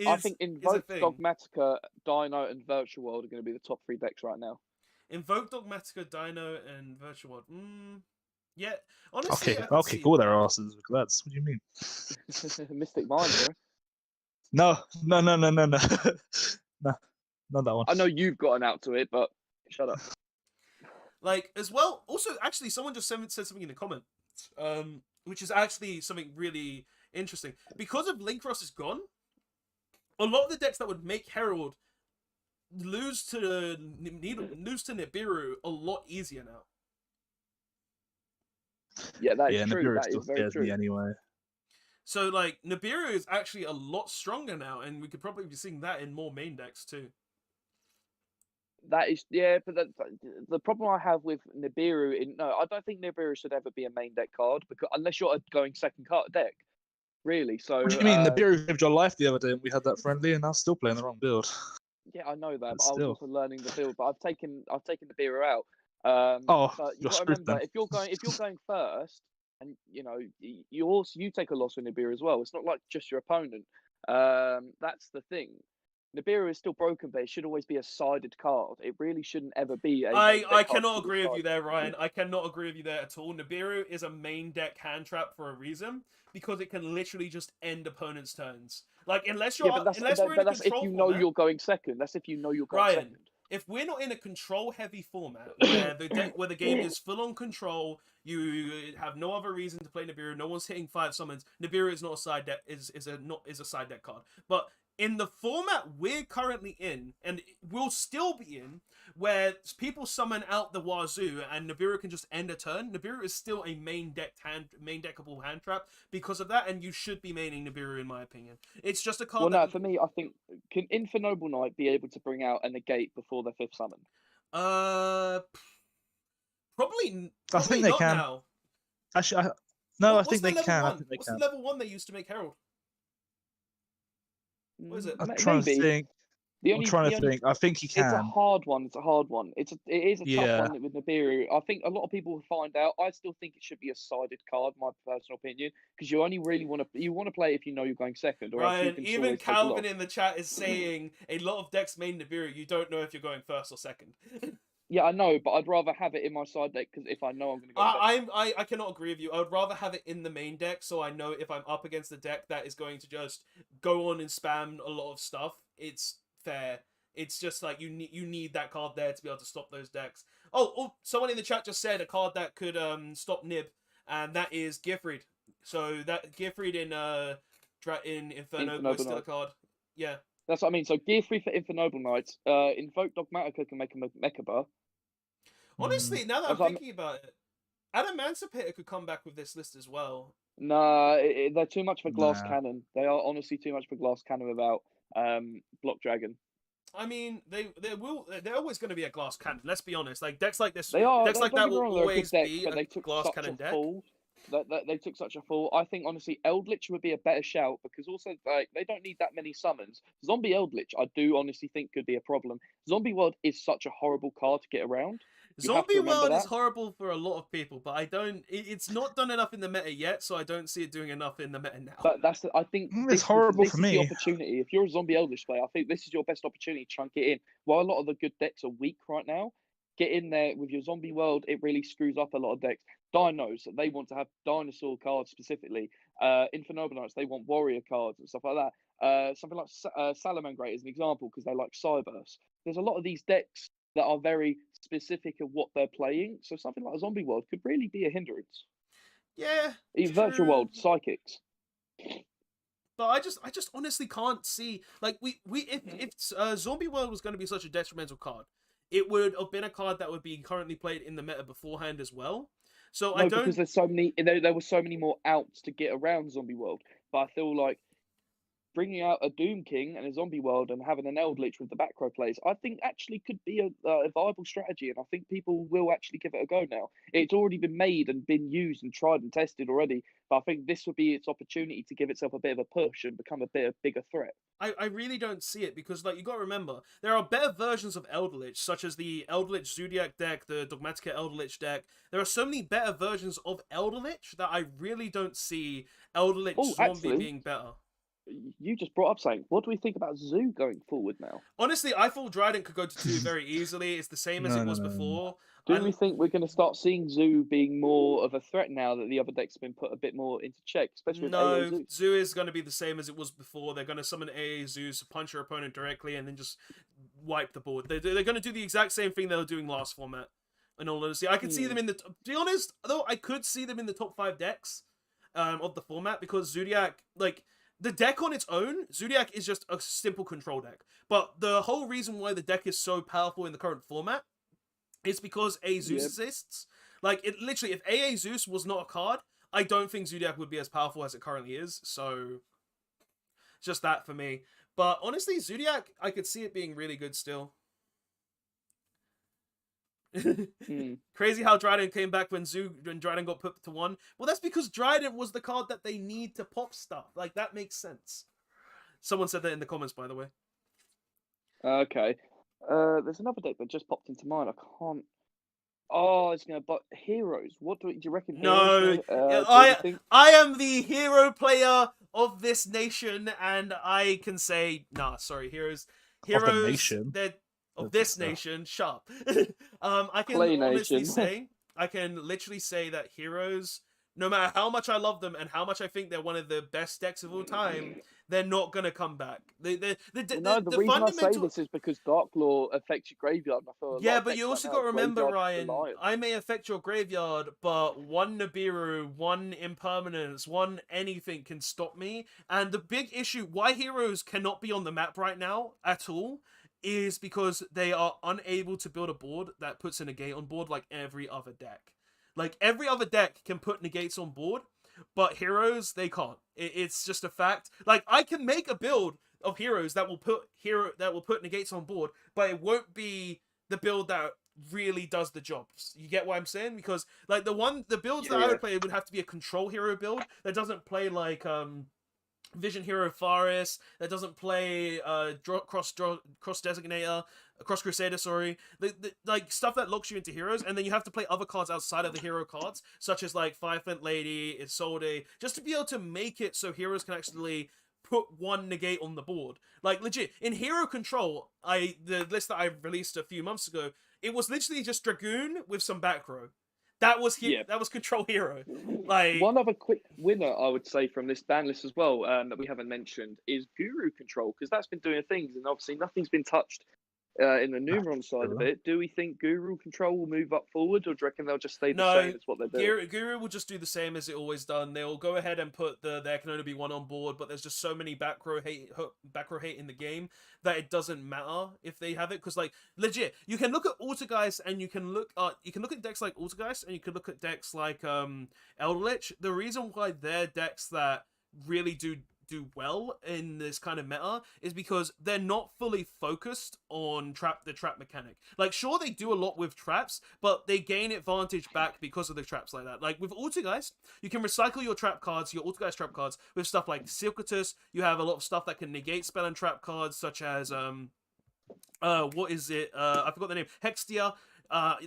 I think is a Invoke, thing. Dogmatica, Dino, and Virtual World are going to be the top 3 decks right now. Invoke, Dogmatica, Dino, and Virtual World. Yeah, honestly, Okay, I could okay, see cool. that. Their asses with lads. What do you mean? Mystic Mind, bro. No, no, not that one. I know you've gotten out to it, but shut up. Like, as well, also, actually, someone just said something in the comment, which is actually something really interesting. Because of Linkross is gone, a lot of the decks that would make Herald lose to Nibiru a lot easier now. Yeah, that is Yeah, true. Nibiru That still is very scares me true. anyway. So, like, Nibiru is actually a lot stronger now, and we could probably be seeing that in more main decks, too. That is, yeah, but the problem I have with Nibiru, I don't think Nibiru should ever be a main deck card, because unless you're going second card deck, really. So What do you mean? Nibiru saved your life the other day, and we had that friendly, and I was still playing the wrong build. Yeah, I know that. But But I was still. also learning the build, but I've taken Nibiru out. Oh, But you've you're got to screwed remember, then. if you're going first, and you take a loss with Nibiru as well. It's not like just your opponent. That's the thing. Nibiru is still broken, but it should always be a sided card. It really shouldn't ever be a. main deck I card cannot to be agree with you sided. there, Ryan. I cannot agree with you there at all. Nibiru is a main deck hand trap for a reason, because it can literally just end opponents' turns. Like, unless you're Yeah, but unless we're in a that's if control you know format, you're going second. That's if you know you're going Ryan, second. if we're not in a control-heavy format where the game is full-on control, you have no other reason to play Nibiru. No one's hitting 5 summons. Nibiru is not a side deck. Is a side deck card. But in the format we're currently in, and we'll still be in, where people summon out the wazoo and Nibiru can just end a turn, Nibiru is still a main deckable hand trap because of that, and you should be maining Nibiru in my opinion. It's just a card. Well, no, that... for me, I think can Infernoble Knight be able to bring out a negate before their 5th summon? Probably. I think they not can. now. Actually, I What's think the they level can. I one? think they What's can. the level 1 they used to make Herald? What is it? I'm trying to Maybe. think. I'm trying to the only think. I think he It's a can. hard one. It's a hard one. It is a tough Yeah. one with Nibiru. I think a lot of people will find out. I still think it should be a sided card, my personal opinion, because you only really want to play if you know you're going second, or else you Ryan, can even always take a Calvin loss. in the chat is saying a lot of decks main Nibiru, you don't know if you're going first or second. Yeah, I know, but I'd rather have it in my side deck because if I know I'm going to go second. I cannot agree with you. I would rather have it in the main deck so I know if I'm up against a deck that is going to just go on and spam a lot of stuff, it's fair. It's just like you need that card there to be able to stop those decks. Oh, someone in the chat just said a card that could stop Nib, and that is Gifrid. So that Gifrid in Inferno is still a Knight. card. Yeah. That's what I mean. So gear 3 for Infernoble Knights. Invoke Dogmatica can make a Mecha Bar. Honestly, now that I'm That's what thinking about it, Adamantipator could come back with this list as well. Nah, they're too much for Glass Nah. Cannon. They are honestly too much for Glass Cannon without Block Dragon. I mean, they're always going to be a glass cannon. Let's be honest. Like decks like this, They are. decks like don't that get me will wrong, they're a good always deck, be but a they took glass such cannon a deck. fall. That they took such a fall. I think honestly, Eldritch would be a better shout because also like they don't need that many summons. Zombie Eldritch, I do honestly think could be a problem. Zombie World is such a horrible card to get around. You have to Zombie remember World is that. horrible for a lot of people, but I don't. It's not done enough in the meta yet, so I don't see it doing enough in the meta now. But I think It's horrible this for is the me. opportunity. If you're a Zombie Eldritch player, I think this is your best opportunity to chunk it in. While a lot of the good decks are weak right now, get in there with your Zombie World. It really screws up a lot of decks. Dinos, they want to have dinosaur cards specifically. Infernoble Knights, they want warrior cards and stuff like that. Something like Salamangreat is an example because they like Cyburst. There's a lot of these decks that are very specific of what they're playing. So something like a Zombie World could really be a hindrance. Yeah, Even Virtual World, Psychics. But I just honestly can't see like if Zombie World was going to be such a detrimental card, it would have been a card that would be currently played in the meta beforehand as well. So I don't because there's so many. There were so many more outs to get around Zombie World, but I feel like bringing out a Doom King and a Zombie World and having an Eldritch with the back row plays, I think actually could be a viable strategy, and I think people will actually give it a go now. It's already been made and been used and tried and tested already, but I think this would be its opportunity to give itself a bit of a push and become a bigger threat. I really don't see it because like you got to remember there are better versions of Eldritch such as the Eldritch Zodiac deck, the Dogmatica Eldritch deck. There are so many better versions of Eldritch that I really don't see Eldritch Zombie being better. You just brought up something. What do we think about Zoo going forward now? Honestly, I thought Dryden could go to 2 very easily. It's the same as it was before. Do we think we're going to start seeing Zoo being more of a threat now that the other decks have been put a bit more into check, especially with AA Zoo? Zoo is going to be the same as it was before. They're going to summon AA Zoos, punch your opponent directly, and then just wipe the board. They're going to do the exact same thing they were doing last format. In all honesty, I could see them in the... To be honest, though, I could see them in the top 5 decks of the format because Zodiac, like... The deck on its own, Zodiac is just a simple control deck. But the whole reason why the deck is so powerful in the current format is because AA Zeus exists. Like, it literally, if AA Zeus was not a card, I don't think Zodiac would be as powerful as it currently is. So, just that for me. But honestly, Zodiac, I could see it being really good still. Crazy how Dryden came back when Dryden got put to 1. Well, that's because Dryden was the card that they need to pop stuff. Like, that makes sense. Someone said that in the comments, by the way. Okay. There's another deck that just popped into mind. I can't... Oh, it's going to... But Heroes. What do you reckon? No. I am the hero player of this nation, and I can say... Nah, sorry. Heroes... Of the nation? Of this nation, sharp. I can honestly say, I can literally say that Heroes, no matter how much I love them and how much I think they're one of the best decks of all time, they're not gonna come back. The reason I say this is because Dark Law affects your graveyard. Yeah, but you also got to remember, Ryan, I may affect your graveyard, but one Nibiru, one Impermanence, one anything can stop me. And the big issue, why Heroes cannot be on the map right now at all, is because they are unable to build a board that puts a negate on board like every other deck. Like, every other deck can put negates on board, but Heroes, they can't. It's just a fact. Like, I can make a build of Heroes that will put negates on board, but it won't be the build that really does the job. You get what I'm saying? Because, like, the builds that I would play would have to be a control hero build that doesn't play like Vision Hero Faris that doesn't play cross designator, cross crusader, sorry, like stuff that locks you into heroes, and then you have to play other cards outside of the hero cards, such as like Fireflint Lady, Isolde, just to be able to make it so heroes can actually put one negate on the board. Like legit in hero control, the list that I released a few months ago, it was literally just Dragoon with some back row. That was that was control hero. Like one other quick winner I would say from this ban list as well that we haven't mentioned is Guru Control, because that's been doing things, and obviously nothing's been touched in the Numeron side of it. Do we think Guru Control will move up forward, or do you reckon they'll just stay the same as what they're doing? Guru will just do the same as it always done. They'll go ahead and put there can only be one on board, but there's just so many back row hate in the game that it doesn't matter if they have it, because like legit, you can look at Altergeist and you can look at decks like Altergeist and you can look at decks like Elderlich. The reason why they're decks that really do well in this kind of meta is because they're not fully focused on the trap mechanic. Like sure, they do a lot with traps, but they gain advantage back because of the traps like that. Like with Altergeist, you can recycle your trap cards, your Altergeist trap cards, with stuff like Silcatus. You have a lot of stuff that can negate spell and trap cards, such as what is it? I forgot the name. Hextia.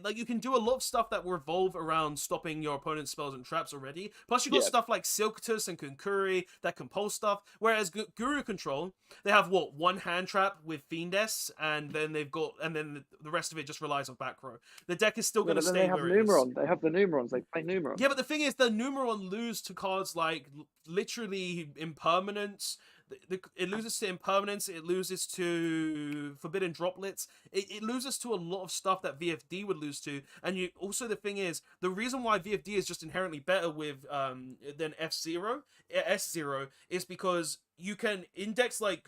Like you can do a lot of stuff that revolve around stopping your opponent's spells and traps already. Plus you got stuff like Silcatus and Konkuri that can pull stuff. Whereas Guru Control, they have one hand trap with Fiendess, and then the rest of it just relies on back row. The deck is still going to stay where it is. They have the Numerons. They play Numeron. Yeah, but the thing is, the Numeron lose to cards like literally Impermanence. It loses to Impermanence, it loses to Forbidden Droplets, it loses to a lot of stuff that VFD would lose to, and also the thing is, the reason why VFD is just inherently better with than S0 is because you can index like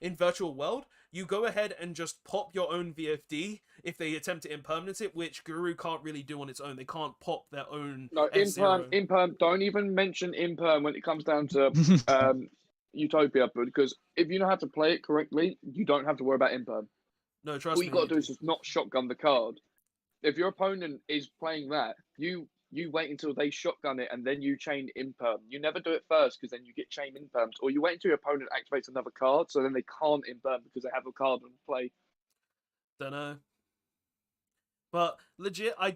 in Virtual World, you go ahead and just pop your own VFD if they attempt to impermanence it, which Guru can't really do on its own. They can't pop their own. No, imperm. Don't even mention imperm when it comes down to Utopia, because if you know how to play it correctly, you don't have to worry about imperm. No, trust me. All you got to do is just not shotgun the card. If your opponent is playing that, you wait until they shotgun it and then you chain imperm. You never do it first, because then you get chain imperms. Or you wait until your opponent activates another card, so then they can't imperm because they have a card on play. Dunno. But legit, I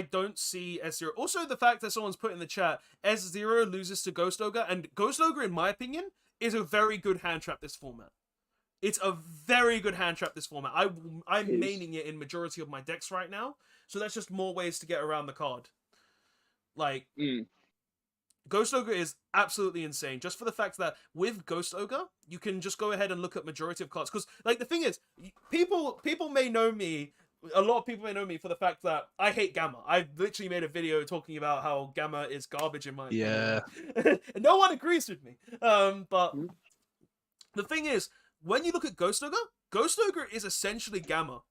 don't see S0. Also, the fact that someone's put in the chat, S0 loses to Ghost Ogre, and Ghost Ogre, in my opinion, is a very good hand trap this format. It's a very good hand trap this format. I'm maining it in majority of my decks right now, so that's just more ways to get around the card. Like, Ghost Ogre is absolutely insane, just for the fact that with Ghost Ogre, you can just go ahead and look at majority of cards. Because, like, the thing is, people may know me, a lot of people may know me for the fact that I hate Gamma. I've literally made a video talking about how Gamma is garbage in my opinion. And no one agrees with me. But the thing is, when you look at Ghost Ogre is essentially Gamma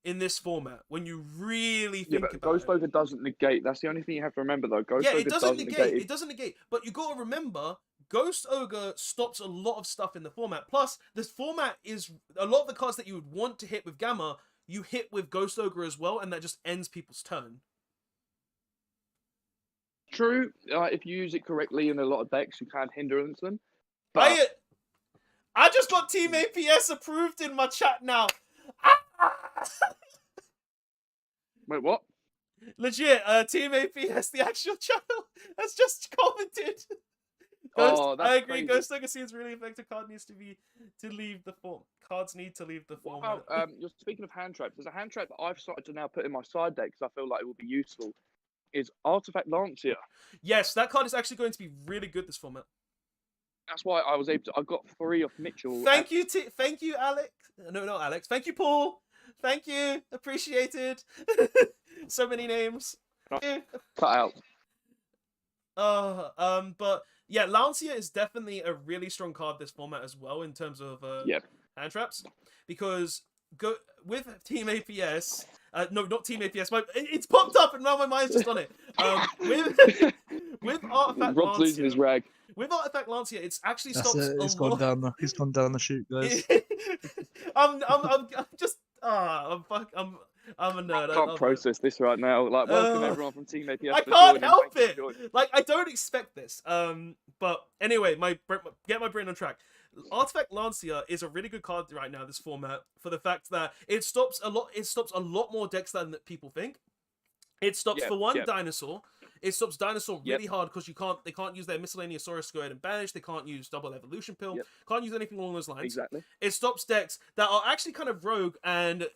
in this format, when you really think about it. Ghost Ogre doesn't negate. That's the only thing you have to remember, though. Ghost Ogre doesn't negate. It doesn't negate. But you got to remember, Ghost Ogre stops a lot of stuff in the format. Plus, this format is a lot of the cards that you would want to hit with Gamma, you hit with Ghost Ogre as well, and that just ends people's turn. True. If you use it correctly in a lot of decks, you can hindrance them. But I just got Team APS approved in my chat now. Wait, what? Legit, Team APS, the actual channel, has just commented. I agree. Crazy. Ghost Ogre seems really effective. Cards need to leave the format. You're speaking of hand traps. There's a hand trap that I've started to now put in my side deck because I feel like it will be useful. Is Artifact Lancia. Yes, that card is actually going to be really good this format. That's why I was able to. I got 3 off Mitchell. Thank you, Alex. No, not Alex. Thank you, Paul. Thank you. Appreciated. So many names. Cut out. But yeah, Lancia is definitely a really strong card this format as well in terms of hand traps, because with Team APS, no, not Team APS. It's popped up and now my mind's just on it. With Artifact Rob's losing his rag. With Artifact Lancia, it's actually That's stops it. He's a gone lot. down. He's gone down the chute, guys. I'm a nerd. I I can't love process this right now. Like, welcome Uh, everyone from Team APS. I for can't joining. help Thank you it. for joining. Like, I don't expect this. But anyway, get my brain on track. Artifact Lancia is a really good card right now. This format, for the fact that it stops a lot. It stops a lot more decks than people think. It stops for one dinosaur. It stops dinosaur really hard because they can't use their miscellaneous Saurus to go ahead and banish. They can't use double evolution pill. Can't use anything along those lines. Exactly. It stops decks that are actually kind of rogue, and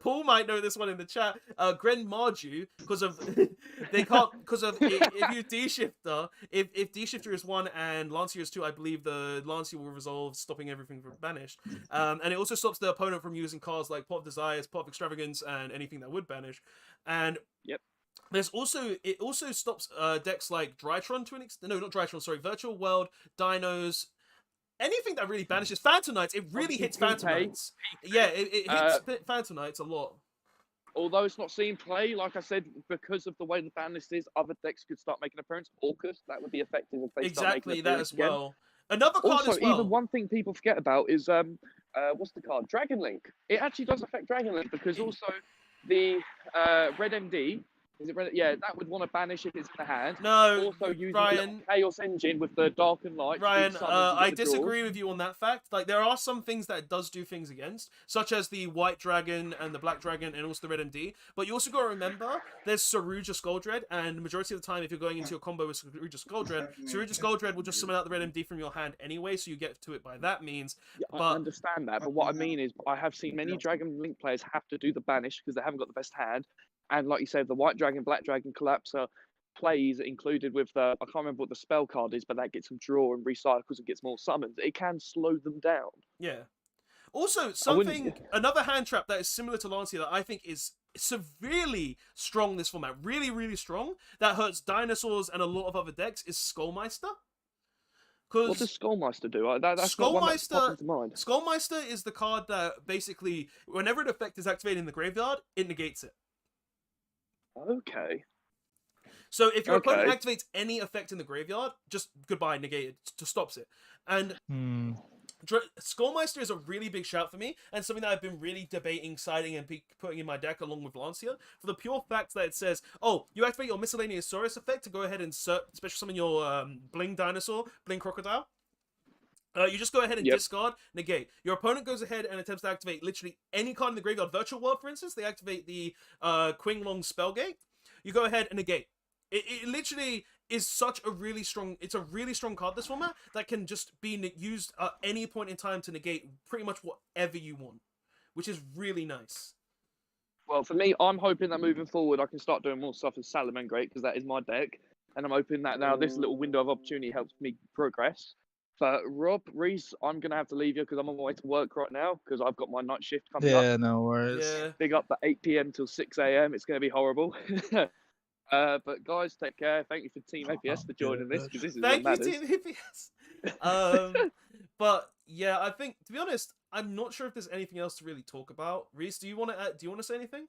Paul might know this one in the chat. Gren Marju, because of if you D-shifter, if D-shifter is 1 and Lancia is 2, I believe the Lancia will resolve, stopping everything from banished. And it also stops the opponent from using cards like Pot of Desires, Pot of Extravagance, and anything that would banish. And it also stops decks like Drytron to an extent. No, not Drytron. Sorry, Virtual World, Dinos, anything that really banishes Phantom Knights. It really hits Phantom Knights. Yeah, it hits Phantom Knights a lot. Although it's not seen play, like I said, because of the way the ban list is, other decks could start making an appearance. Orcus, that would be effective if they start making an appearance Exactly, that as well. Another card also, as well. even one thing people forget about is what's the card? Dragon Link. It actually does affect Dragon Link because also the Red MD. Is it Red? Yeah, that would want to banish if it's in the hand. No, also using Ryan, Chaos Engine with the Dark and Light. Ryan, I disagree with you on that fact. Like, there are some things that it does do things against, such as the White Dragon and the Black Dragon and also the Red MD. But you also got to remember, there's Saruja Skulldread, and the majority of the time, if you're going into a combo with Saruja Skulldread will just summon out the Red MD from your hand anyway, so you get to it by that means. Yeah, but I understand that, but what I mean is, I have seen many Dragon Link players have to do the banish because they haven't got the best hand. And like you said, the White Dragon, Black Dragon Collapser plays included with the, I can't remember what the spell card is, but that gets them draw and recycles and gets more summons. It can slow them down. Yeah. Also, another hand trap that is similar to Lancia that I think is severely strong this format, really, really strong, that hurts dinosaurs and a lot of other decks, is Skullmeister. What does Skullmeister do? That's not one that's popping to mind. Skullmeister is the card that basically, whenever an effect is activated in the graveyard, it negates it. Okay. So if your opponent activates any effect in the graveyard, just goodbye, negate it, to stops it. And Skullmeister is a really big shout for me, and something that I've been really debating, siding, and putting in my deck along with Lancia, for the pure fact that it says, oh, you activate your miscellaneous Saurus effect to go ahead and special summon your Bling Dinosaur, Bling Crocodile. You just go ahead and discard, negate. Your opponent goes ahead and attempts to activate literally any card in the graveyard. Virtual World, for instance, they activate the Qinglong Spellgate. You go ahead and negate. It literally is such a really strong... It's a really strong card, this format, that can just be used at any point in time to negate pretty much whatever you want, which is really nice. Well, for me, I'm hoping that moving forward, I can start doing more stuff with Salamangreat, because that is my deck. And I'm hoping that now this little window of opportunity helps me progress. But Rob, Reese, I'm going to have to leave you because I'm on my way to work right now because I've got my night shift coming up. Yeah, no worries. Yeah. Big up the 8 p.m. till 6 a.m. It's going to be horrible. But guys, take care. Thank you for Team APS for joining this because this is Thank what you, matters. Team APS. But yeah, I think, to be honest, I'm not sure if there's anything else to really talk about. Reese, do you want to say anything?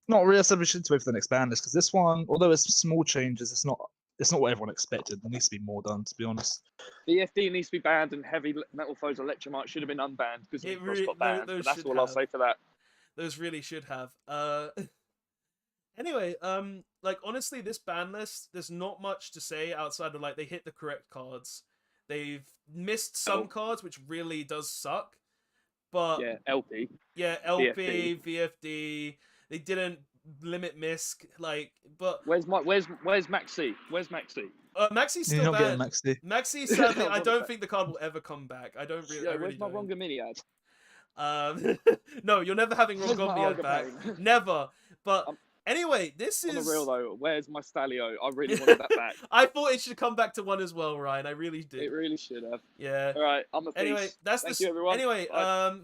Not really. I said we should wait for the next ban list because this one, although it's small changes, it's not what everyone expected. There needs to be more done, to be honest. BFD needs to be banned, and Heavy Metal Foes Electromite should have been unbanned because it really, got banned. But that's all I'll say for that. Those really should have. Anyway, like, honestly, this ban list, there's not much to say outside of, like, they hit the correct cards. They've missed some cards, which really does suck. But yeah, LP. Yeah, LP, VFD. They didn't limit Misk, like, but where's Maxi? Where's Maxi? Maxi's still banned. Maxi, sadly, I don't think the card will ever come back. I don't really. Yeah, where's my Ronga Mini ad? No, you're never having Ronga back. Never. But anyway, this is... On the real, though, where's my Stalio? I really wanted that back. I thought it should come back to 1 as well, Ryan. I really did. It really should have. Yeah. All right, I'm a piece. Anyway, thank you, everyone. Anyway,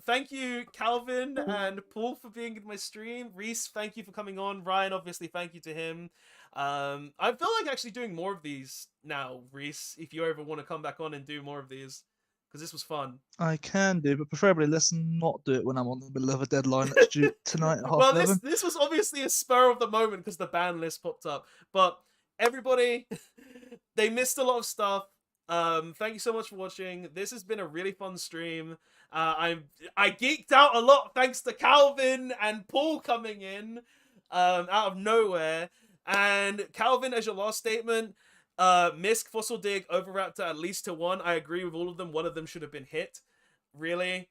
thank you, Calvin and Paul, for being in my stream. Reese, thank you for coming on. Ryan, obviously, thank you to him. I feel like actually doing more of these now, Reese, if you ever want to come back on and do more of these. Because this was fun. I can do, but preferably let's not do it when I'm on the middle of a deadline that's due tonight at 11:30. Well, this was obviously a spur of the moment because the ban list popped up. But everybody, they missed a lot of stuff. Thank you so much for watching. This has been a really fun stream. I geeked out a lot thanks to Calvin and Paul coming in out of nowhere. And Calvin, as your last statement, Misk, Fossil Dig, Overraptor at least to 1. I agree with all of them. One of them should have been hit. Really?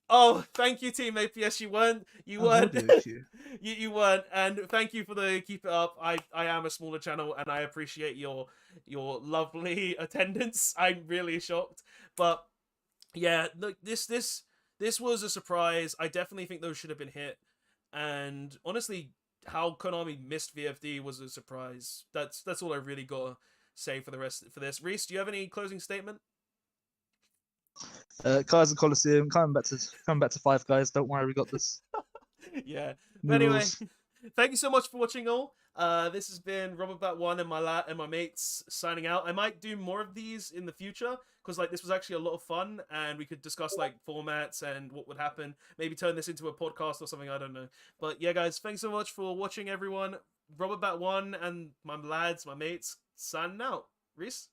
Oh, thank you, Team APS. You weren't. You weren't. You weren't. And thank you for the keep it up. I am a smaller channel, and I appreciate your lovely attendance. I'm really shocked, but yeah, look, this was a surprise. I definitely think those should have been hit, and honestly, how Konami missed VFD was a surprise. That's all I really gotta say for this. Reese, do you have any closing statement? Kaiser Coliseum, coming back to Five Guys. Don't worry, we got this. Yeah. New But anyway, rules. thank you so much for watching all. This has been Robert Bat One and my mates signing out. I might do more of these in the future because like this was actually a lot of fun and we could discuss like formats and what would happen. Maybe turn this into a podcast or something. I don't know. But yeah, guys, thanks so much for watching, everyone. Robert Bat One and my lads, my mates, signing out. Reese.